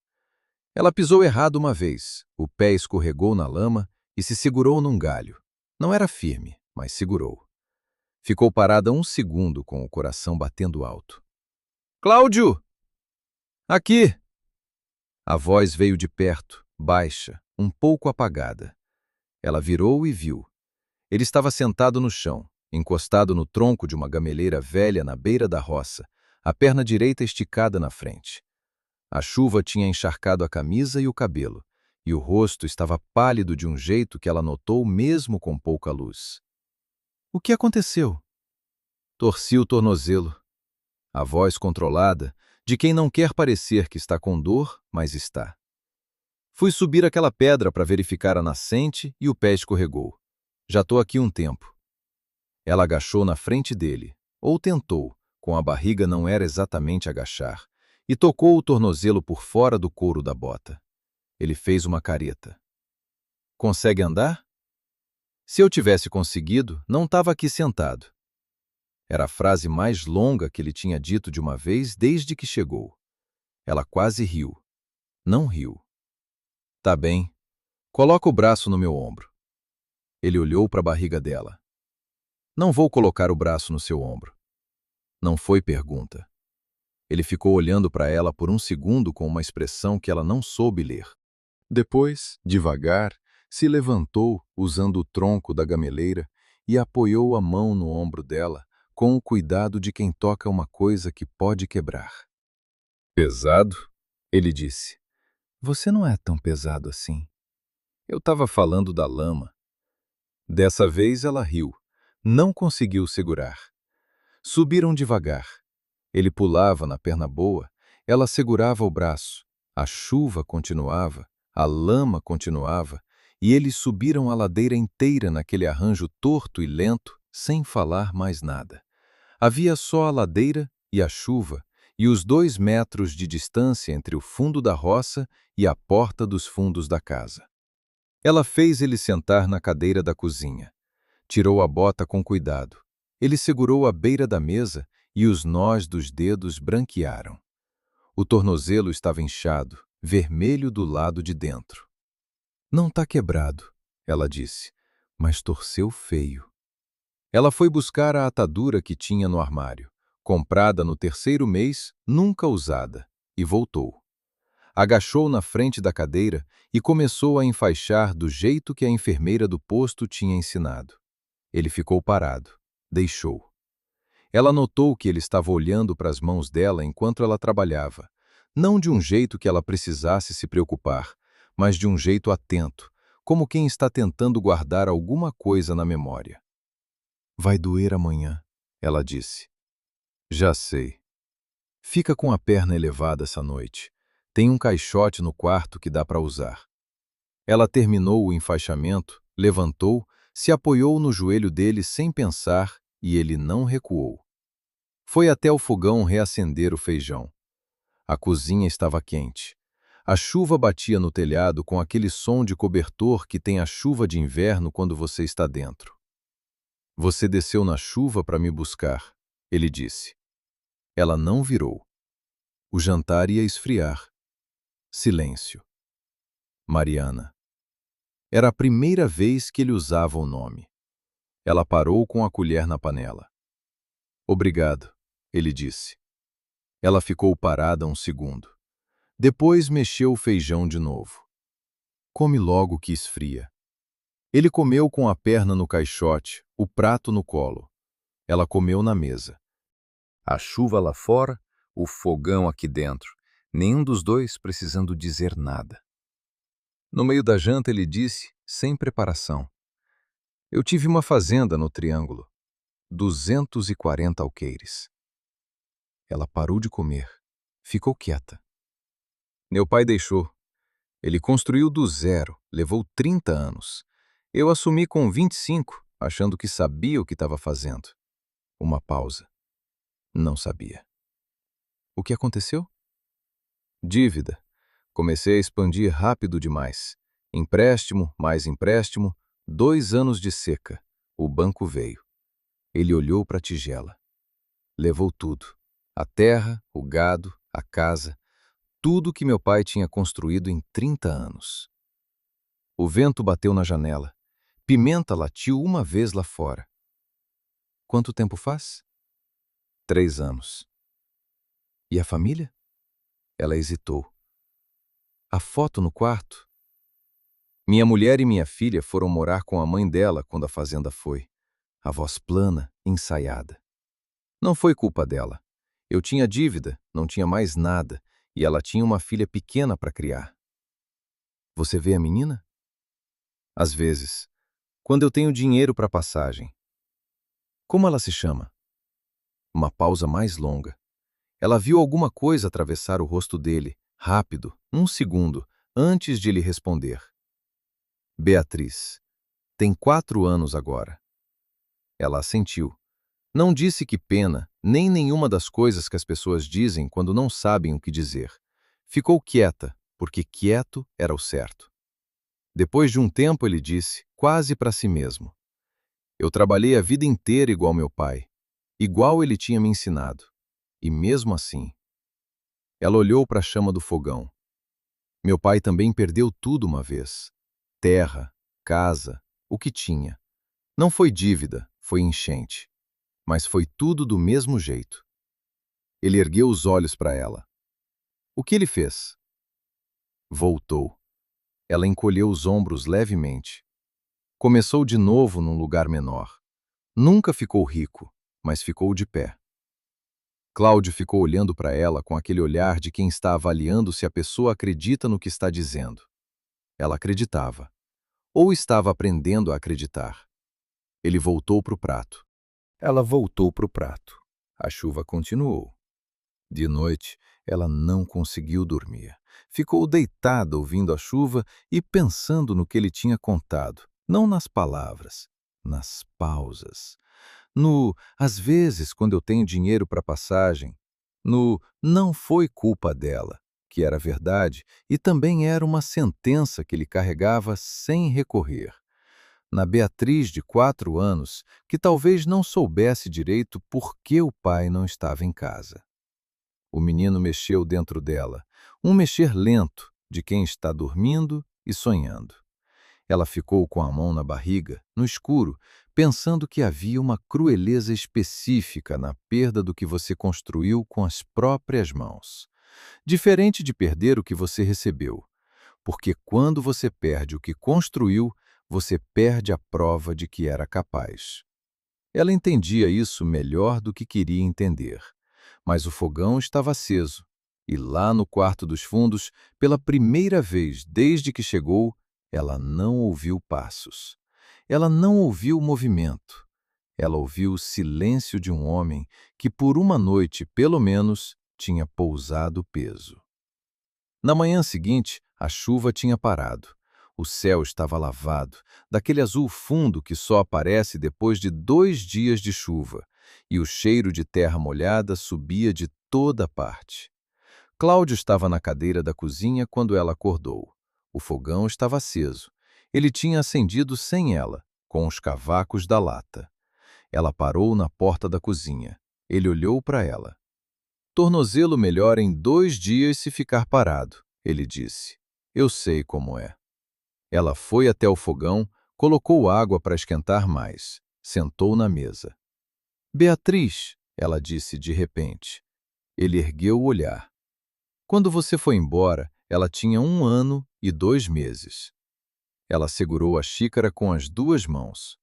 Ela pisou errado uma vez, o pé escorregou na lama e se segurou num galho. Não era firme, mas segurou. Ficou parada 1 segundo com o coração batendo alto. Cláudio! Aqui! A voz veio de perto, baixa, um pouco apagada. Ela virou e viu. Ele estava sentado no chão, encostado no tronco de uma gameleira velha na beira da roça, a perna direita esticada na frente. A chuva tinha encharcado a camisa e o cabelo, e o rosto estava pálido de um jeito que ela notou mesmo com pouca luz. O que aconteceu? Torci o tornozelo. A voz controlada, de quem não quer parecer que está com dor, mas está. Fui subir aquela pedra para verificar a nascente e o pé escorregou. Já estou aqui um tempo. Ela agachou na frente dele, ou tentou, com a barriga não era exatamente agachar, e tocou o tornozelo por fora do couro da bota. Ele fez uma careta. Consegue andar? Se eu tivesse conseguido, não estava aqui sentado. Era a frase mais longa que ele tinha dito de uma vez desde que chegou. Ela quase riu. Não riu. Tá bem. Coloca o braço no meu ombro. Ele olhou para a barriga dela. Não vou colocar o braço no seu ombro. Não foi pergunta. Ele ficou olhando para ela por 1 segundo com uma expressão que ela não soube ler. Depois, devagar, se levantou usando o tronco da gameleira e apoiou a mão no ombro dela com o cuidado de quem toca uma coisa que pode quebrar. Pesado? Ele disse. Você não é tão pesado assim. Eu estava falando da lama. Dessa vez ela riu. Não conseguiu segurar. Subiram devagar. Ele pulava na perna boa, ela segurava o braço. A chuva continuava, a lama continuava, e eles subiram a ladeira inteira naquele arranjo torto e lento, sem falar mais nada. Havia só a ladeira e a chuva, e os 2 metros de distância entre o fundo da roça e a porta dos fundos da casa. Ela fez ele sentar na cadeira da cozinha. Tirou a bota com cuidado. Ele segurou a beira da mesa e os nós dos dedos branquearam. O tornozelo estava inchado, vermelho do lado de dentro. Não tá quebrado, ela disse, mas torceu feio. Ela foi buscar a atadura que tinha no armário, comprada no 3º mês, nunca usada, e voltou. Agachou na frente da cadeira e começou a enfaixar do jeito que a enfermeira do posto tinha ensinado. Ele ficou parado, deixou. Ela notou que ele estava olhando para as mãos dela enquanto ela trabalhava, não de um jeito que ela precisasse se preocupar, mas de um jeito atento, como quem está tentando guardar alguma coisa na memória. Vai doer amanhã, ela disse. Já sei. Fica com a perna elevada essa noite. Tem um caixote no quarto que dá para usar. Ela terminou o enfaixamento, levantou, se apoiou no joelho dele sem pensar e ele não recuou. Foi até o fogão reacender o feijão. A cozinha estava quente. A chuva batia no telhado com aquele som de cobertor que tem a chuva de inverno quando você está dentro. Você desceu na chuva para me buscar, ele disse. Ela não virou. O jantar ia esfriar. Silêncio. Mariana. Era a primeira vez que ele usava o nome. Ela parou com a colher na panela. Obrigado, ele disse. Ela ficou parada 1 segundo. Depois mexeu o feijão de novo. Come logo que esfria. Ele comeu com a perna no caixote, o prato no colo. Ela comeu na mesa. A chuva lá fora, o fogão aqui dentro. Nenhum dos dois precisando dizer nada. No meio da janta, ele disse, sem preparação: Eu tive uma fazenda no Triângulo, 240 alqueires. Ela parou de comer, ficou quieta. Meu pai deixou. Ele construiu do zero, levou 30 anos. Eu assumi com 25, achando que sabia o que estava fazendo. Uma pausa. Não sabia. O que aconteceu? Dívida. Comecei a expandir rápido demais. Empréstimo, mais empréstimo, 2 anos de seca. O banco veio. Ele olhou para a tigela. Levou tudo. A terra, o gado, a casa, tudo que meu pai tinha construído em 30 anos. O vento bateu na janela. Pimenta latiu uma vez lá fora. Quanto tempo faz? 3 anos. E a família? Ela hesitou. A foto no quarto? Minha mulher e minha filha foram morar com a mãe dela quando a fazenda foi. A voz plana, ensaiada. Não foi culpa dela. Eu tinha dívida, não tinha mais nada, e ela tinha uma filha pequena para criar. Você vê a menina? Às vezes, quando eu tenho dinheiro para passagem. Como ela se chama? Uma pausa mais longa. Ela viu alguma coisa atravessar o rosto dele, rápido, um segundo, antes de lhe responder. Beatriz. Tem 4 anos agora. Ela assentiu. Não disse que pena, nem nenhuma das coisas que as pessoas dizem quando não sabem o que dizer. Ficou quieta, porque quieto era o certo. Depois de um tempo ele disse, quase para si mesmo: Eu trabalhei a vida inteira igual meu pai, igual ele tinha me ensinado. E mesmo assim... Ela olhou para a chama do fogão. Meu pai também perdeu tudo uma vez. Terra, casa, o que tinha. Não foi dívida, foi enchente. Mas foi tudo do mesmo jeito. Ele ergueu os olhos para ela. O que ele fez? Voltou. Ela encolheu os ombros levemente. Começou de novo num lugar menor. Nunca ficou rico, mas ficou de pé. Cláudio ficou olhando para ela com aquele olhar de quem está avaliando se a pessoa acredita no que está dizendo. Ela acreditava. Ou estava aprendendo a acreditar. Ele voltou para o prato. Ela voltou para o prato. A chuva continuou. De noite, ela não conseguiu dormir. Ficou deitada ouvindo a chuva e pensando no que ele tinha contado, não nas palavras, nas pausas. No às vezes, quando eu tenho dinheiro para passagem. No não foi culpa dela, que era verdade e também era uma sentença que ele carregava sem recorrer. Na Beatriz, de 4 anos, que talvez não soubesse direito por que o pai não estava em casa. O menino mexeu dentro dela, um mexer lento de quem está dormindo e sonhando. Ela ficou com a mão na barriga, no escuro, pensando que havia uma crueleza específica na perda do que você construiu com as próprias mãos. Diferente de perder o que você recebeu, porque quando você perde o que construiu, você perde a prova de que era capaz. Ela entendia isso melhor do que queria entender. Mas o fogão estava aceso, e lá no quarto dos fundos, pela primeira vez desde que chegou, ela não ouviu passos. Ela não ouviu movimento. Ela ouviu o silêncio de um homem que, por uma noite, pelo menos, tinha pousado peso. Na manhã seguinte, a chuva tinha parado. O céu estava lavado, daquele azul fundo que só aparece depois de 2 dias de chuva, e o cheiro de terra molhada subia de toda parte. Cláudio estava na cadeira da cozinha quando ela acordou. O fogão estava aceso. Ele tinha acendido sem ela, com os cavacos da lata. Ela parou na porta da cozinha. Ele olhou para ela. Tornozelo melhora em 2 dias se ficar parado, ele disse. Eu sei como é. Ela foi até o fogão, colocou água para esquentar mais, sentou na mesa. Beatriz, ela disse de repente. Ele ergueu o olhar. Quando você foi embora, ela tinha 1 ano e 2 meses. Ela segurou a xícara com as 2 mãos.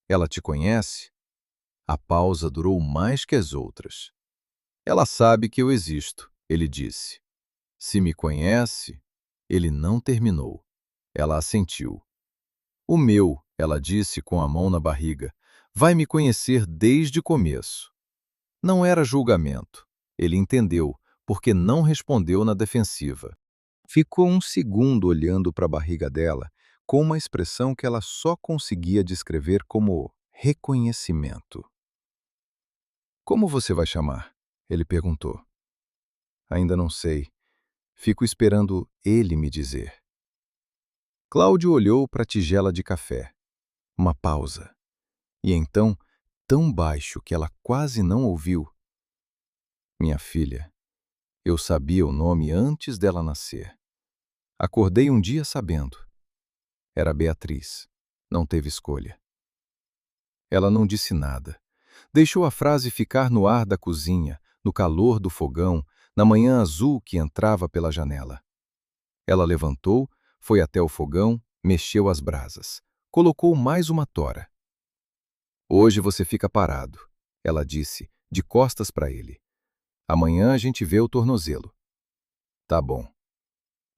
Ela te conhece? A pausa durou mais que as outras. Ela sabe que eu existo, ele disse. Se me conhece, ele não terminou. Ela assentiu. O meu, ela disse com a mão na barriga, vai me conhecer desde o começo. Não era julgamento. Ele entendeu, porque não respondeu na defensiva. Ficou um segundo olhando para a barriga dela, com uma expressão que ela só conseguia descrever como reconhecimento. Como você vai chamar? Ele perguntou. Ainda não sei. Fico esperando ele me dizer. Cláudio olhou para a tigela de café. Uma pausa. E então, tão baixo que ela quase não ouviu. Minha filha, eu sabia o nome antes dela nascer. Acordei um dia sabendo. Era Beatriz. Não teve escolha. Ela não disse nada. Deixou a frase ficar no ar da cozinha, no calor do fogão, na manhã azul que entrava pela janela. Ela levantou, foi até o fogão, mexeu as brasas. Colocou mais uma tora. Hoje você fica parado, ela disse, de costas para ele. Amanhã a gente vê o tornozelo. Tá bom.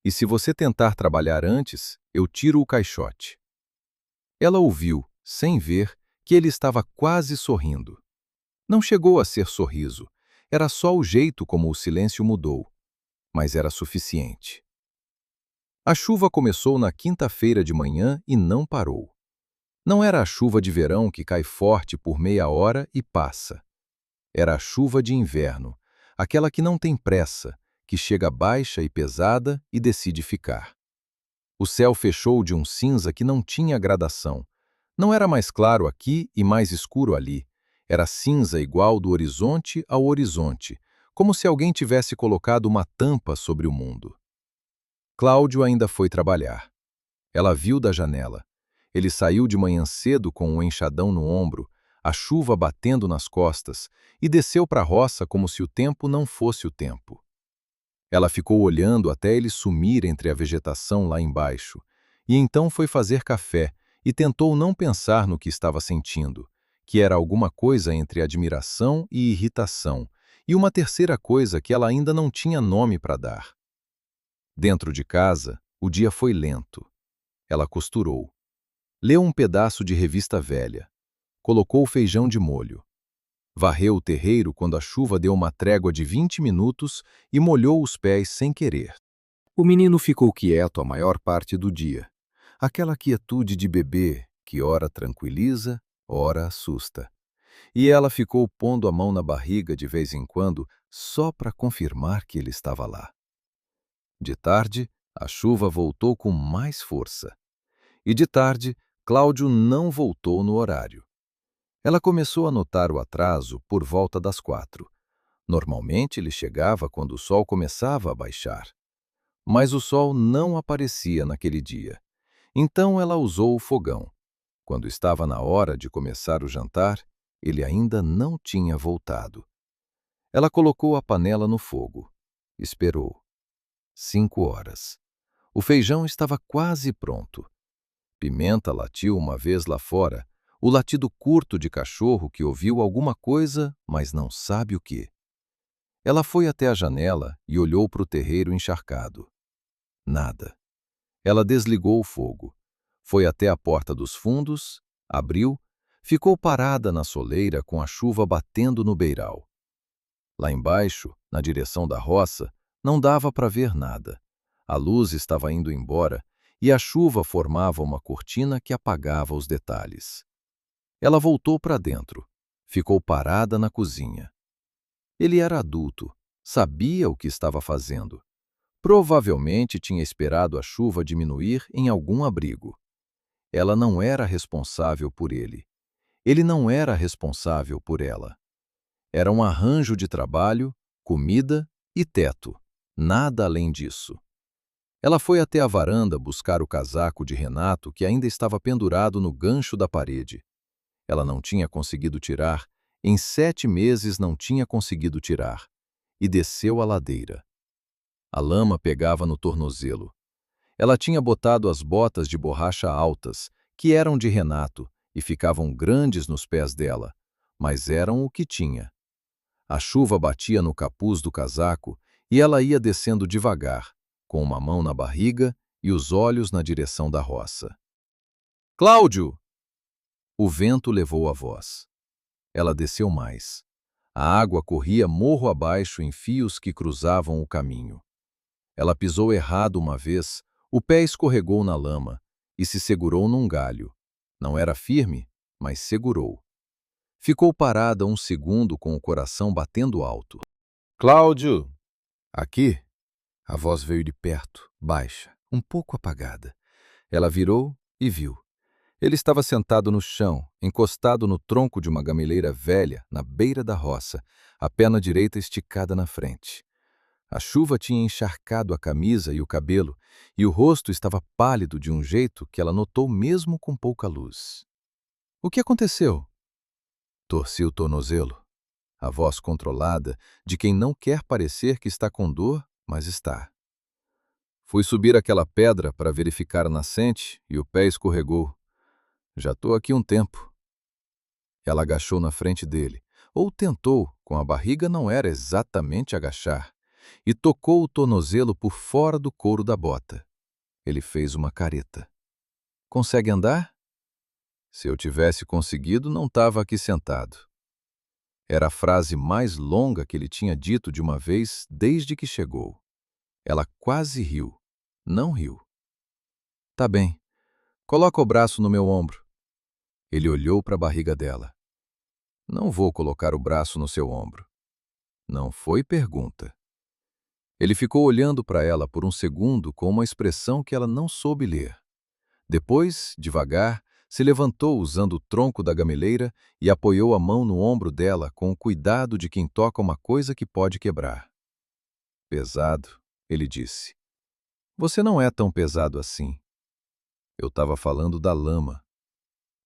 E se você tentar trabalhar antes, eu tiro o caixote. Ela ouviu, sem ver, que ele estava quase sorrindo. Não chegou a ser sorriso, era só o jeito como o silêncio mudou. Mas era suficiente. A chuva começou na quinta-feira de manhã e não parou. Não era a chuva de verão que cai forte por meia hora e passa. Era a chuva de inverno, aquela que não tem pressa, que chega baixa e pesada e decide ficar. O céu fechou de um cinza que não tinha gradação. Não era mais claro aqui e mais escuro ali. Era cinza igual do horizonte ao horizonte, como se alguém tivesse colocado uma tampa sobre o mundo. Cláudio ainda foi trabalhar. Ela viu da janela. Ele saiu de manhã cedo com um enxadão no ombro, a chuva batendo nas costas, e desceu para a roça como se o tempo não fosse o tempo. Ela ficou olhando até ele sumir entre a vegetação lá embaixo, e então foi fazer café e tentou não pensar no que estava sentindo, que era alguma coisa entre admiração e irritação, e uma terceira coisa que ela ainda não tinha nome para dar. Dentro de casa, o dia foi lento. Ela costurou. Leu um pedaço de revista velha. Colocou o feijão de molho. Varreu o terreiro quando a chuva deu uma trégua de 20 minutos e molhou os pés sem querer. O menino ficou quieto a maior parte do dia. Aquela quietude de bebê que ora tranquiliza, ora assusta. E ela ficou pondo a mão na barriga de vez em quando só para confirmar que ele estava lá. De tarde, a chuva voltou com mais força. E de tarde, Cláudio não voltou no horário. Ela começou a notar o atraso por volta das 4. Normalmente ele chegava quando o sol começava a baixar. Mas o sol não aparecia naquele dia. Então ela usou o fogão. Quando estava na hora de começar o jantar, ele ainda não tinha voltado. Ela colocou a panela no fogo. Esperou. 5 horas. O feijão estava quase pronto. Pimenta latiu uma vez lá fora, o latido curto de cachorro que ouviu alguma coisa, mas não sabe o que. Ela foi até a janela e olhou para o terreiro encharcado. Nada. Ela desligou o fogo. Foi até a porta dos fundos, abriu, ficou parada na soleira com a chuva batendo no beiral. Lá embaixo, na direção da roça, não dava para ver nada. A luz estava indo embora e a chuva formava uma cortina que apagava os detalhes. Ela voltou para dentro. Ficou parada na cozinha. Ele era adulto, sabia o que estava fazendo. Provavelmente tinha esperado a chuva diminuir em algum abrigo. Ela não era responsável por ele. Ele não era responsável por ela. Era um arranjo de trabalho, comida e teto. Nada além disso. Ela foi até a varanda buscar o casaco de Renato que ainda estava pendurado no gancho da parede. Ela não tinha conseguido tirar, em 7 meses não tinha conseguido tirar, e desceu a ladeira. A lama pegava no tornozelo. Ela tinha botado as botas de borracha altas, que eram de Renato, e ficavam grandes nos pés dela, mas eram o que tinha. A chuva batia no capuz do casaco e ela ia descendo devagar, com uma mão na barriga e os olhos na direção da roça. Cláudio! O vento levou a voz. Ela desceu mais. A água corria morro abaixo em fios que cruzavam o caminho. Ela pisou errado uma vez, o pé escorregou na lama e se segurou num galho. Não era firme, mas segurou. Ficou parada um segundo com o coração batendo alto. Cláudio! Aqui? A voz veio de perto, baixa, um pouco apagada. Ela virou e viu. Ele estava sentado no chão, encostado no tronco de uma gameleira velha, na beira da roça, a perna direita esticada na frente. A chuva tinha encharcado a camisa e o cabelo, e o rosto estava pálido de um jeito que ela notou mesmo com pouca luz. O que aconteceu? Torci o tornozelo. A voz controlada de quem não quer parecer que está com dor, mas está. Fui subir aquela pedra para verificar a nascente e o pé escorregou. Já estou aqui um tempo. Ela agachou na frente dele, ou tentou, com a barriga não era exatamente agachar, e tocou o tornozelo por fora do couro da bota. Ele fez uma careta. Consegue andar? Se eu tivesse conseguido, não estava aqui sentado. Era a frase mais longa que ele tinha dito de uma vez desde que chegou. Ela quase riu. Não riu. Tá bem. Coloca o braço no meu ombro. Ele olhou para a barriga dela. Não vou colocar o braço no seu ombro. Não foi pergunta. Ele ficou olhando para ela por um segundo com uma expressão que ela não soube ler. Depois, devagar, se levantou usando o tronco da gameleira e apoiou a mão no ombro dela com o cuidado de quem toca uma coisa que pode quebrar. Pesado, ele disse. Você não é tão pesado assim. Eu estava falando da lama.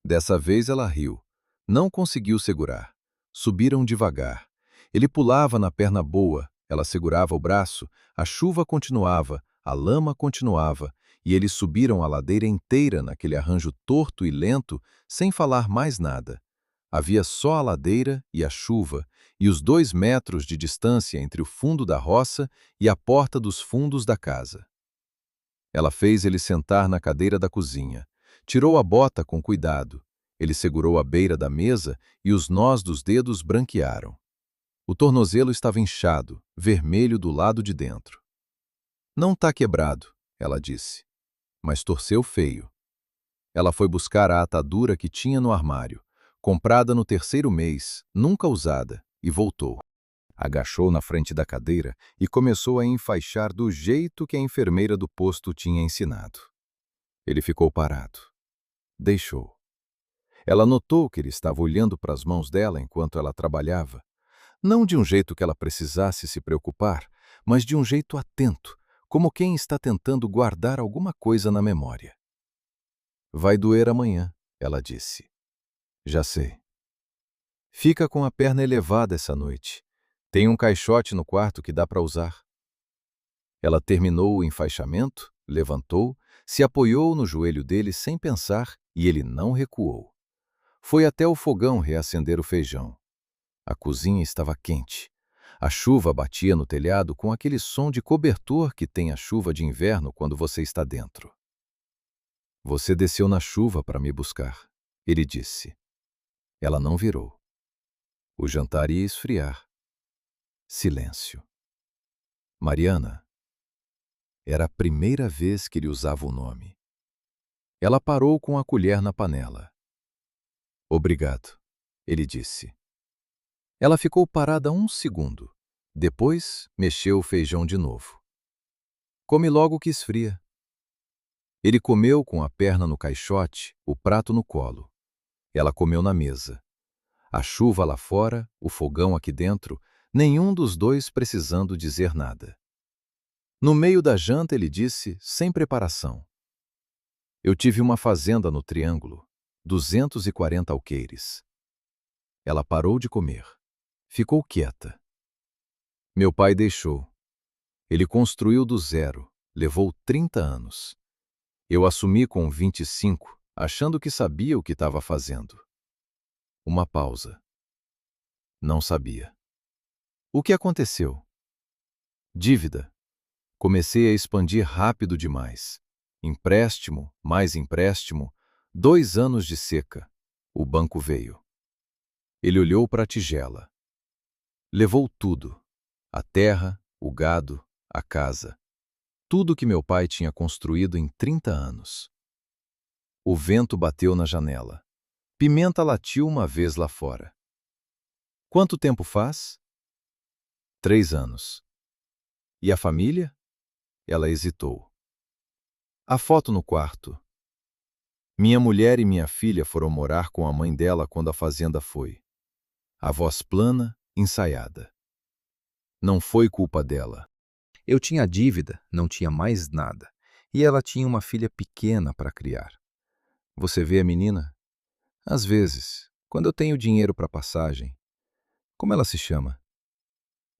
Dessa vez ela riu. Não conseguiu segurar. Subiram devagar. Ele pulava na perna boa, ela segurava o braço, a chuva continuava, a lama continuava, e eles subiram a ladeira inteira naquele arranjo torto e lento, sem falar mais nada. Havia só a ladeira e a chuva, e os 2 metros de distância entre o fundo da roça e a porta dos fundos da casa. Ela fez ele sentar na cadeira da cozinha. Tirou a bota com cuidado. Ele segurou a beira da mesa e os nós dos dedos branquearam. O tornozelo estava inchado, vermelho do lado de dentro. Não tá quebrado, ela disse, mas torceu feio. Ela foi buscar a atadura que tinha no armário, comprada no 3º mês, nunca usada, e voltou. Agachou na frente da cadeira e começou a enfaixar do jeito que a enfermeira do posto tinha ensinado. Ele ficou parado. Deixou. Ela notou que ele estava olhando para as mãos dela enquanto ela trabalhava. Não de um jeito que ela precisasse se preocupar, mas de um jeito atento, como quem está tentando guardar alguma coisa na memória. Vai doer amanhã, ela disse. Já sei. Fica com a perna elevada essa noite. Tem um caixote no quarto que dá para usar. Ela terminou o enfaixamento, levantou, se apoiou no joelho dele sem pensar e ele não recuou. Foi até o fogão reacender o feijão. A cozinha estava quente. A chuva batia no telhado com aquele som de cobertor que tem a chuva de inverno quando você está dentro. Você desceu na chuva para me buscar, ele disse. Ela não virou. O jantar ia esfriar. Silêncio. Mariana. Era a primeira vez que ele usava o nome. Ela parou com a colher na panela. Obrigado, ele disse. Ela ficou parada um segundo. Depois, mexeu o feijão de novo. Come logo que esfria. Ele comeu com a perna no caixote, o prato no colo. Ela comeu na mesa. A chuva lá fora, o fogão aqui dentro, nenhum dos dois precisando dizer nada. No meio da janta ele disse, sem preparação. Eu tive uma fazenda no Triângulo, 240 alqueires. Ela parou de comer. Ficou quieta. Meu pai deixou. Ele construiu do zero, levou 30 anos. Eu assumi com 25, achando que sabia o que estava fazendo. Uma pausa. Não sabia. O que aconteceu? Dívida. Comecei a expandir rápido demais. Empréstimo, mais empréstimo, 2 anos de seca. O banco veio. Ele olhou para a tigela. Levou tudo: a terra, o gado, a casa. Tudo que meu pai tinha construído em 30 anos. O vento bateu na janela. Pimenta latiu uma vez lá fora. Quanto tempo faz? 3 anos. E a família? Ela hesitou. A foto no quarto. Minha mulher e minha filha foram morar com a mãe dela quando a fazenda foi. A voz plana, ensaiada. Não foi culpa dela. Eu tinha dívida, não tinha mais nada. E ela tinha uma filha pequena para criar. Você vê a menina? Às vezes, quando eu tenho dinheiro para passagem. Como ela se chama?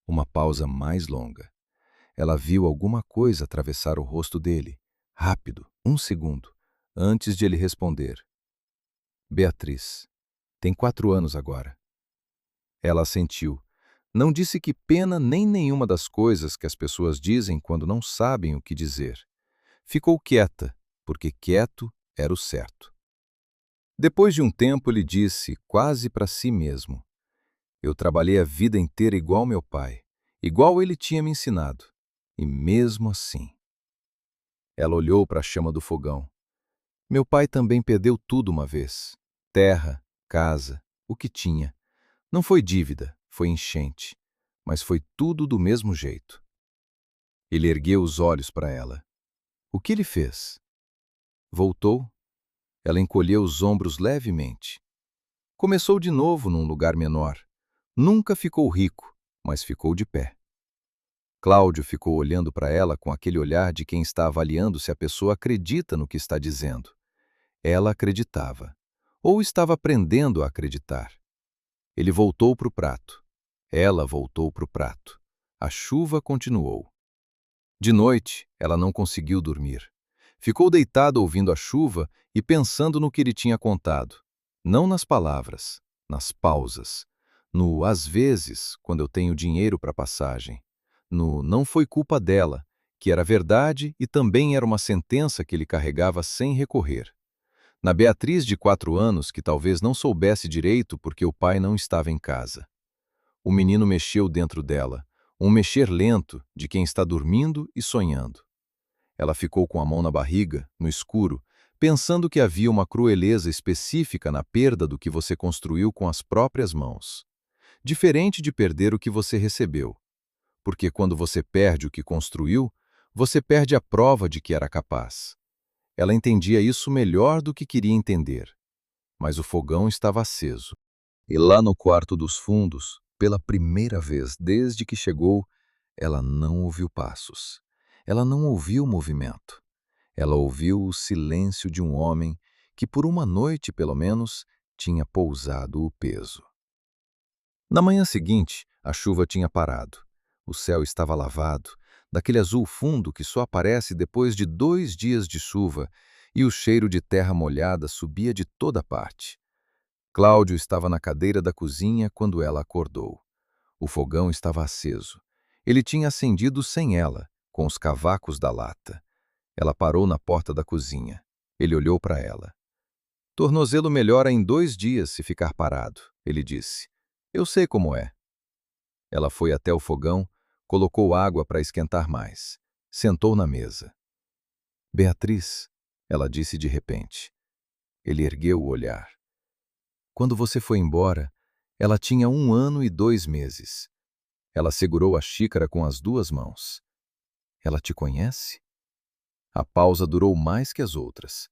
Uma pausa mais longa. Ela viu alguma coisa atravessar o rosto dele. Rápido, 1 segundo, antes de ele responder. Beatriz. Tem 4 anos agora. Ela assentiu. Não disse que pena nem nenhuma das coisas que as pessoas dizem quando não sabem o que dizer. Ficou quieta, porque quieto era o certo. Depois de um tempo, ele disse, quase para si mesmo: eu trabalhei a vida inteira igual meu pai, igual ele tinha me ensinado. E mesmo assim. Ela olhou para a chama do fogão. Meu pai também perdeu tudo uma vez. Terra, casa, o que tinha. Não foi dívida, foi enchente. Mas foi tudo do mesmo jeito. Ele ergueu os olhos para ela. O que ele fez? Voltou. Ela encolheu os ombros levemente. Começou de novo num lugar menor. Nunca ficou rico, mas ficou de pé. Cláudio ficou olhando para ela com aquele olhar de quem está avaliando se a pessoa acredita no que está dizendo. Ela acreditava. Ou estava aprendendo a acreditar. Ele voltou para o prato. Ela voltou para o prato. A chuva continuou. De noite, ela não conseguiu dormir. Ficou deitada ouvindo a chuva e pensando no que ele tinha contado. Não nas palavras, nas pausas. No às vezes, quando eu tenho dinheiro para passagem. No não foi culpa dela, que era verdade e também era uma sentença que ele carregava sem recorrer. Na Beatriz de 4 anos, que talvez não soubesse direito porque o pai não estava em casa. O menino mexeu dentro dela, um mexer lento de quem está dormindo e sonhando. Ela ficou com a mão na barriga, no escuro, pensando que havia uma crueleza específica na perda do que você construiu com as próprias mãos. Diferente de perder o que você recebeu. Porque quando você perde o que construiu, você perde a prova de que era capaz. Ela entendia isso melhor do que queria entender. Mas o fogão estava aceso. E lá no quarto dos fundos, pela primeira vez desde que chegou, ela não ouviu passos. Ela não ouviu movimento. Ela ouviu o silêncio de um homem que, por uma noite pelo menos, tinha pousado o peso. Na manhã seguinte, a chuva tinha parado. O céu estava lavado, daquele azul fundo que só aparece depois de 2 dias de chuva, e o cheiro de terra molhada subia de toda parte. Cláudio estava na cadeira da cozinha quando ela acordou. O fogão estava aceso. Ele tinha acendido sem ela, com os cavacos da lata. Ela parou na porta da cozinha. Ele olhou para ela. Tornozelo melhora em 2 dias se ficar parado, ele disse. Eu sei como é. Ela foi até o fogão, colocou água para esquentar mais. Sentou na mesa. Beatriz, ela disse de repente. Ele ergueu o olhar. Quando você foi embora, ela tinha 1 ano e 2 meses. Ela segurou a xícara com as 2 mãos. Ela te conhece? A pausa durou mais que as outras.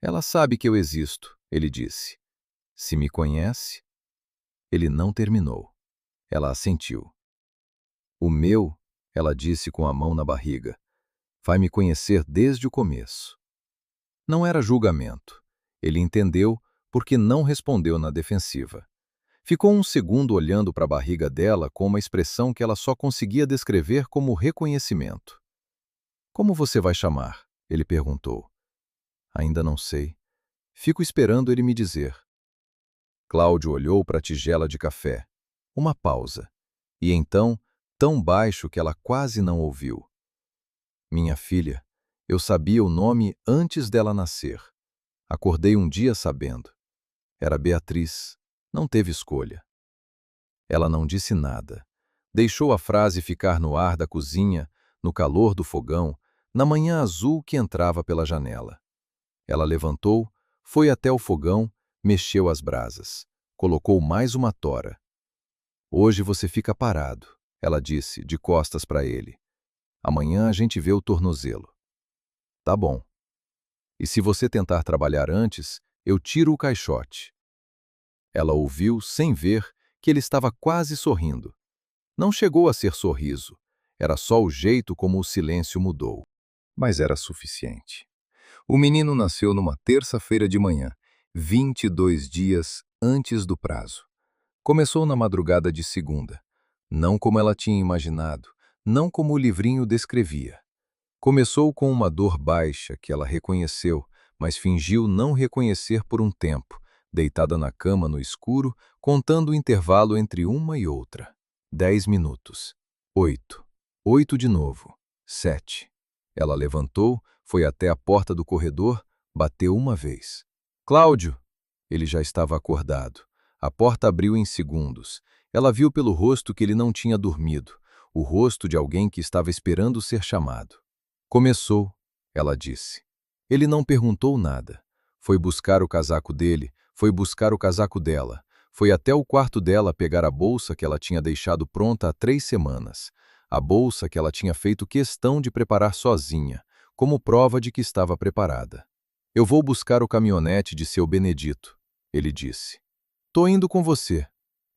Ela sabe que eu existo, ele disse. Se me conhece? Ele não terminou. Ela assentiu. O meu, ela disse com a mão na barriga, vai me conhecer desde o começo. Não era julgamento. Ele entendeu porque não respondeu na defensiva. Ficou 1 segundo olhando para a barriga dela com uma expressão que ela só conseguia descrever como reconhecimento. Como você vai chamar? Ele perguntou. Ainda não sei. Fico esperando ele me dizer. Cláudio olhou para a tigela de café. Uma pausa. E então, tão baixo que ela quase não ouviu. Minha filha, Eu sabia o nome antes dela nascer. Acordei um dia sabendo. Era Beatriz. Não teve escolha. Ela não disse nada. Deixou a frase ficar no ar da cozinha, no calor do fogão, na manhã azul que entrava pela janela. Ela levantou, foi até o fogão, mexeu as brasas. Colocou mais uma tora. Hoje você fica parado, ela disse, de costas para ele. Amanhã a gente vê o tornozelo. Tá bom. E se você tentar trabalhar antes, eu tiro o caixote. Ela ouviu, sem ver, que ele estava quase sorrindo. Não chegou a ser sorriso. Era só o jeito como o silêncio mudou. Mas era suficiente. O menino nasceu numa terça-feira de manhã, 22 dias antes do prazo. Começou na madrugada de segunda. Não como ela tinha imaginado, não como o livrinho descrevia. Começou com uma dor baixa que ela reconheceu, mas fingiu não reconhecer por um tempo, deitada na cama no escuro, contando o intervalo entre uma e outra. 10 minutos. 8. 8 de novo. 7. Ela levantou, foi até a porta do corredor, bateu uma vez. Cláudio! Ele já estava acordado. A porta abriu em segundos. Ela viu pelo rosto que ele não tinha dormido, o rosto de alguém que estava esperando ser chamado. Começou, ela disse. Ele não perguntou nada. Foi buscar o casaco dele, foi buscar o casaco dela. Foi até o quarto dela pegar a bolsa que ela tinha deixado pronta há 3 semanas. A bolsa que ela tinha feito questão de preparar sozinha, como prova de que estava preparada. Eu vou buscar o caminhonete de seu Benedito, ele disse. Tô indo com você.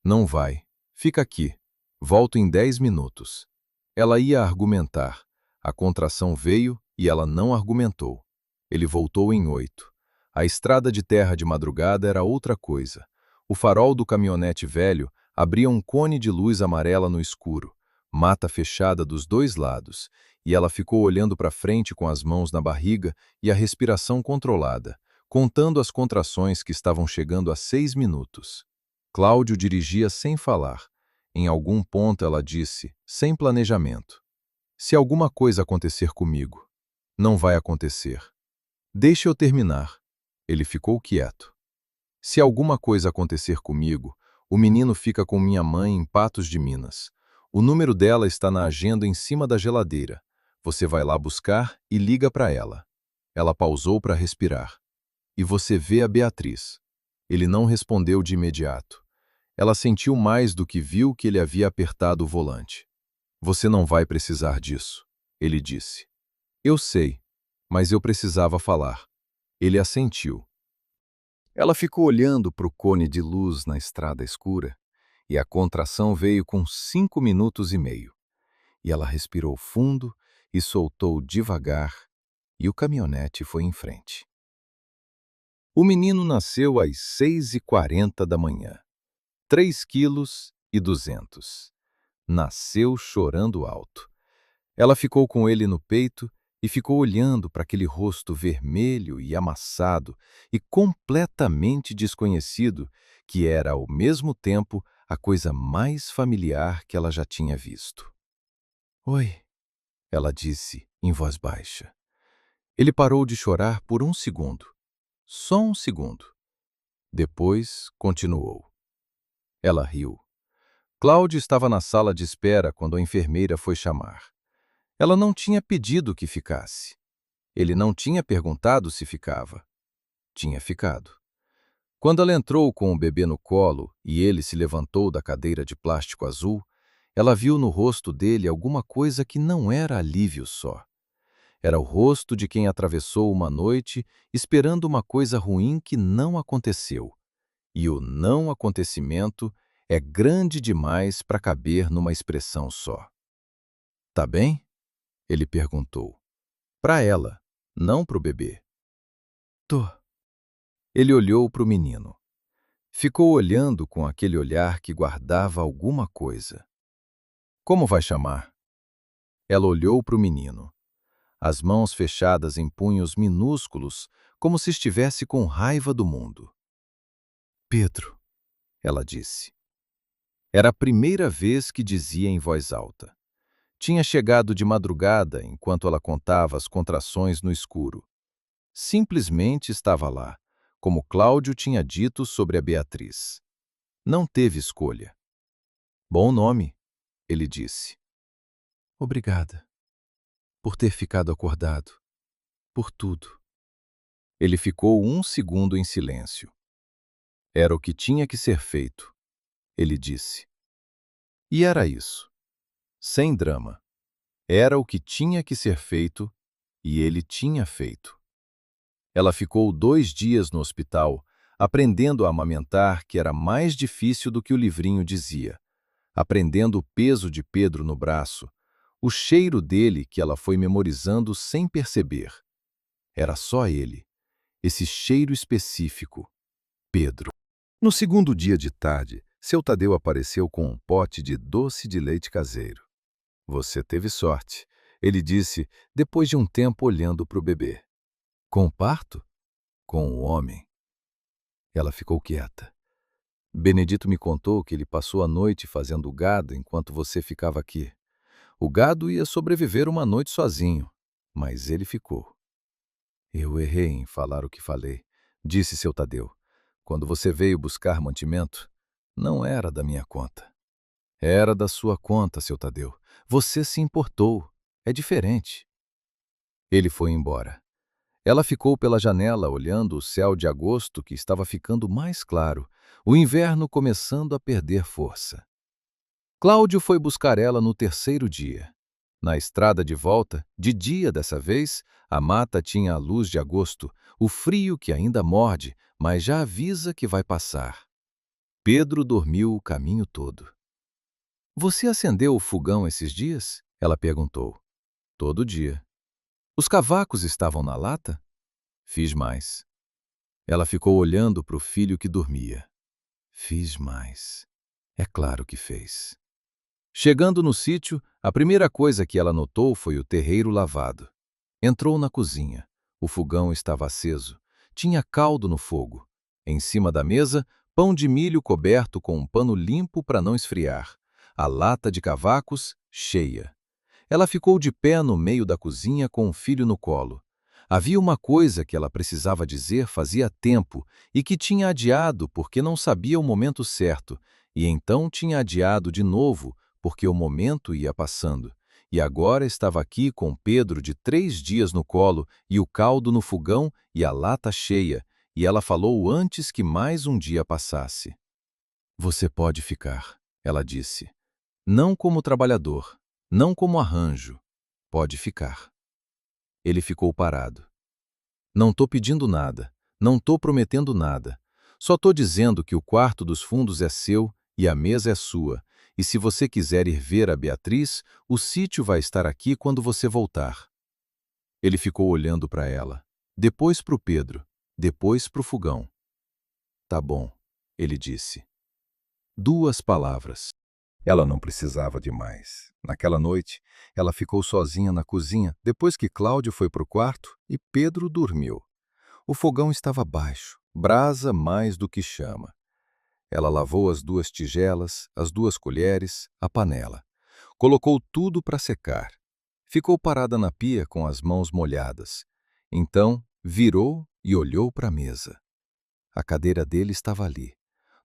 Não vai. Fica aqui. Volto em 10 minutos. Ela ia argumentar. A contração veio e ela não argumentou. Ele voltou em 8. A estrada de terra de madrugada era outra coisa. O farol do caminhonete velho abria um cone de luz amarela no escuro, mata fechada dos 2 lados, e ela ficou olhando para frente com as mãos na barriga e a respiração controlada, contando as contrações que estavam chegando a 6 minutos. Cláudio dirigia sem falar. Em algum ponto ela disse, sem planejamento. Se alguma coisa acontecer comigo, não vai acontecer. Deixe eu terminar. Ele ficou quieto. Se alguma coisa acontecer comigo, o menino fica com minha mãe em Patos de Minas. O número dela está na agenda em cima da geladeira. Você vai lá buscar e liga para ela. Ela pausou para respirar. E você vê a Beatriz. Ele não respondeu de imediato. Ela sentiu mais do que viu que ele havia apertado o volante. Você não vai precisar disso, ele disse. Eu sei, mas eu precisava falar. Ele assentiu. Ela ficou olhando para o cone de luz na estrada escura, e a contração veio com 5 minutos e meio. E ela respirou fundo e soltou devagar, e o caminhonete foi em frente. O menino nasceu às 6h40 da manhã. 3,2 kg. Nasceu chorando alto. Ela ficou com ele no peito e ficou olhando para aquele rosto vermelho e amassado e completamente desconhecido, que era, ao mesmo tempo, a coisa mais familiar que ela já tinha visto. Oi, ela disse em voz baixa. Ele parou de chorar por um segundo. Só um segundo. Depois, continuou. Ela riu. Cláudio estava na sala de espera quando a enfermeira foi chamar. Ela não tinha pedido que ficasse. Ele não tinha perguntado se ficava. Tinha ficado. Quando ela entrou com o bebê no colo e ele se levantou da cadeira de plástico azul, ela viu no rosto dele alguma coisa que não era alívio só. Era o rosto de quem atravessou uma noite esperando uma coisa ruim que não aconteceu. E o não acontecimento é grande demais para caber numa expressão só. Tá bem? Ele perguntou. Para ela, não para o bebê. Tô. Ele olhou para o menino. Ficou olhando com aquele olhar que guardava alguma coisa. Como vai chamar? Ela olhou para o menino. As mãos fechadas em punhos minúsculos, como se estivesse com raiva do mundo. Pedro, ela disse. Era a primeira vez que dizia em voz alta. Tinha chegado de madrugada enquanto ela contava as contrações no escuro. Simplesmente estava lá, como Cláudio tinha dito sobre a Beatriz. Não teve escolha. Bom nome, ele disse. Obrigada por ter ficado acordado, por tudo. Ele ficou um segundo em silêncio. Era o que tinha que ser feito, ele disse. E era isso. Sem drama. Era o que tinha que ser feito e ele tinha feito. Ela ficou 2 dias no hospital, aprendendo a amamentar, que era mais difícil do que o livrinho dizia, aprendendo o peso de Pedro no braço, o cheiro dele que ela foi memorizando sem perceber. Era só ele, esse cheiro específico, Pedro. No segundo dia de tarde, seu Tadeu apareceu com um pote de doce de leite caseiro. Você teve sorte, ele disse, depois de um tempo olhando para o bebê. Com o parto? Com o homem. Ela ficou quieta. Benedito me contou que ele passou a noite fazendo gado enquanto você ficava aqui. O gado ia sobreviver uma noite sozinho, mas ele ficou. Eu errei em falar o que falei, disse seu Tadeu. Quando você veio buscar mantimento, não era da minha conta. Era da sua conta, seu Tadeu. Você se importou. É diferente. Ele foi embora. Ela ficou pela janela olhando o céu de agosto que estava ficando mais claro, o inverno começando a perder força. Cláudio foi buscar ela no terceiro dia. Na estrada de volta, de dia dessa vez, a mata tinha a luz de agosto, o frio que ainda morde, mas já avisa que vai passar. Pedro dormiu o caminho todo. Você acendeu o fogão esses dias? Ela perguntou. Todo dia. Os cavacos estavam na lata? Fiz mais. Ela ficou olhando para o filho que dormia. Fiz mais. É claro que fez. Chegando no sítio, a primeira coisa que ela notou foi o terreiro lavado. Entrou na cozinha. O fogão estava aceso. Tinha caldo no fogo. Em cima da mesa, pão de milho coberto com um pano limpo para não esfriar. A lata de cavacos cheia. Ela ficou de pé no meio da cozinha com o filho no colo. Havia uma coisa que ela precisava dizer fazia tempo e que tinha adiado porque não sabia o momento certo, e então tinha adiado de novo porque o momento ia passando. E agora estava aqui com Pedro de 3 dias no colo e o caldo no fogão e a lata cheia, e ela falou antes que mais um dia passasse. Você pode ficar, ela disse. Não como trabalhador, não como arranjo. Pode ficar. Ele ficou parado. Não tô pedindo nada, não tô prometendo nada. Só tô dizendo que o quarto dos fundos é seu e a mesa é sua. E se você quiser ir ver a Beatriz, o sítio vai estar aqui quando você voltar. Ele ficou olhando para ela, depois para o Pedro, depois para o fogão. Tá bom, ele disse. 2 palavras. Ela não precisava de mais. Naquela noite, ela ficou sozinha na cozinha depois que Cláudio foi para o quarto e Pedro dormiu. O fogão estava baixo, brasa mais do que chama. Ela lavou as 2 tigelas, as 2 colheres, a panela. Colocou tudo para secar. Ficou parada na pia com as mãos molhadas. Então, virou e olhou para a mesa. A cadeira dele estava ali,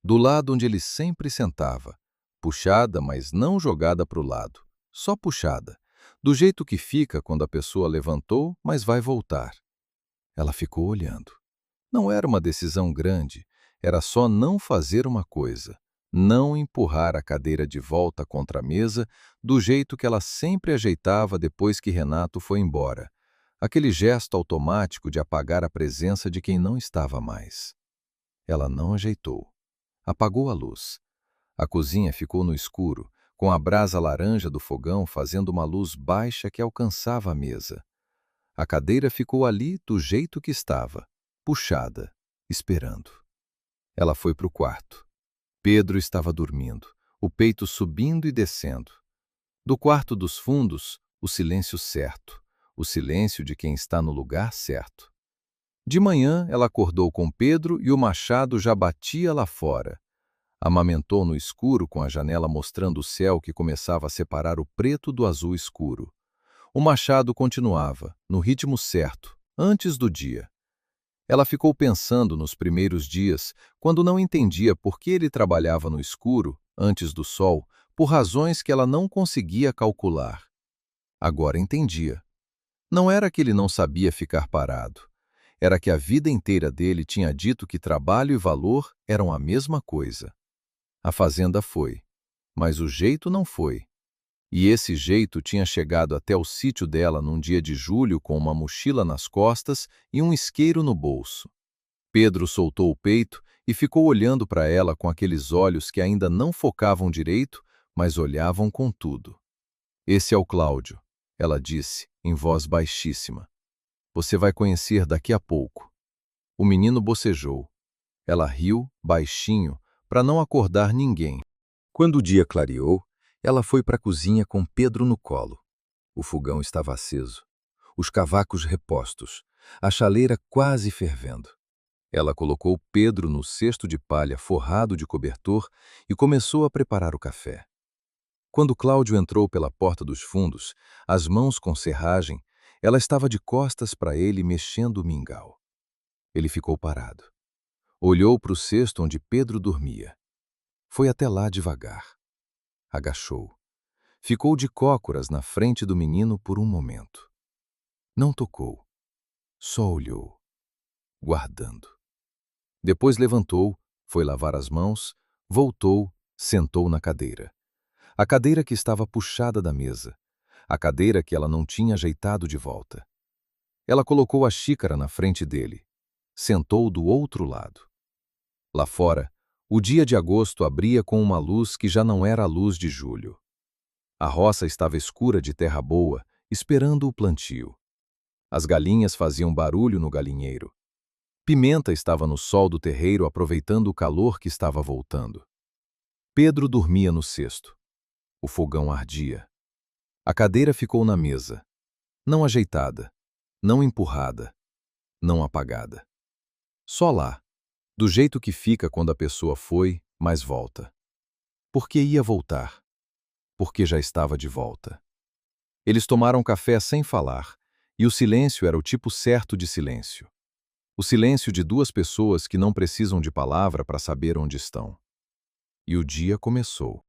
do lado onde ele sempre sentava, puxada, mas não jogada para o lado, só puxada, do jeito que fica quando a pessoa levantou, mas vai voltar. Ela ficou olhando. Não era uma decisão grande, era só não fazer uma coisa, não empurrar a cadeira de volta contra a mesa do jeito que ela sempre ajeitava depois que Renato foi embora, aquele gesto automático de apagar a presença de quem não estava mais. Ela não ajeitou. Apagou a luz. A cozinha ficou no escuro, com a brasa laranja do fogão fazendo uma luz baixa que alcançava a mesa. A cadeira ficou ali do jeito que estava, puxada, esperando. Ela foi para o quarto. Pedro estava dormindo, o peito subindo e descendo. Do quarto dos fundos, o silêncio certo, o silêncio de quem está no lugar certo. De manhã, ela acordou com Pedro e o machado já batia lá fora. Amamentou no escuro com a janela mostrando o céu que começava a separar o preto do azul escuro. O machado continuava, no ritmo certo, antes do dia. Ela ficou pensando nos primeiros dias, quando não entendia por que ele trabalhava no escuro, antes do sol, por razões que ela não conseguia calcular. Agora entendia. Não era que ele não sabia ficar parado. Era que a vida inteira dele tinha dito que trabalho e valor eram a mesma coisa. A fazenda foi, mas o jeito não foi. E esse jeito tinha chegado até o sítio dela num dia de julho com uma mochila nas costas e um isqueiro no bolso. Pedro soltou o peito e ficou olhando para ela com aqueles olhos que ainda não focavam direito, mas olhavam com tudo. Esse é o Cláudio, ela disse, em voz baixíssima. Você vai conhecer daqui a pouco. O menino bocejou. Ela riu, baixinho, para não acordar ninguém. Quando o dia clareou, ela foi para a cozinha com Pedro no colo. O fogão estava aceso, os cavacos repostos, a chaleira quase fervendo. Ela colocou Pedro no cesto de palha forrado de cobertor e começou a preparar o café. Quando Cláudio entrou pela porta dos fundos, as mãos com serragem, ela estava de costas para ele mexendo o mingau. Ele ficou parado. Olhou para o cesto onde Pedro dormia. Foi até lá devagar. Agachou. Ficou de cócoras na frente do menino por um momento. Não tocou. Só olhou, guardando. Depois levantou, foi lavar as mãos, voltou, sentou na cadeira. A cadeira que estava puxada da mesa. A cadeira que ela não tinha ajeitado de volta. Ela colocou a xícara na frente dele. Sentou do outro lado. Lá fora, o dia de agosto abria com uma luz que já não era a luz de julho. A roça estava escura de terra boa, esperando o plantio. As galinhas faziam barulho no galinheiro. Pimenta estava no sol do terreiro aproveitando o calor que estava voltando. Pedro dormia no cesto. O fogão ardia. A cadeira ficou na mesa. Não ajeitada, não empurrada, não apagada. Só lá, do jeito que fica quando a pessoa foi, mas volta. Porque ia voltar. Porque já estava de volta. Eles tomaram café sem falar, e o silêncio era o tipo certo de silêncio. O silêncio de duas pessoas que não precisam de palavra para saber onde estão. E o dia começou.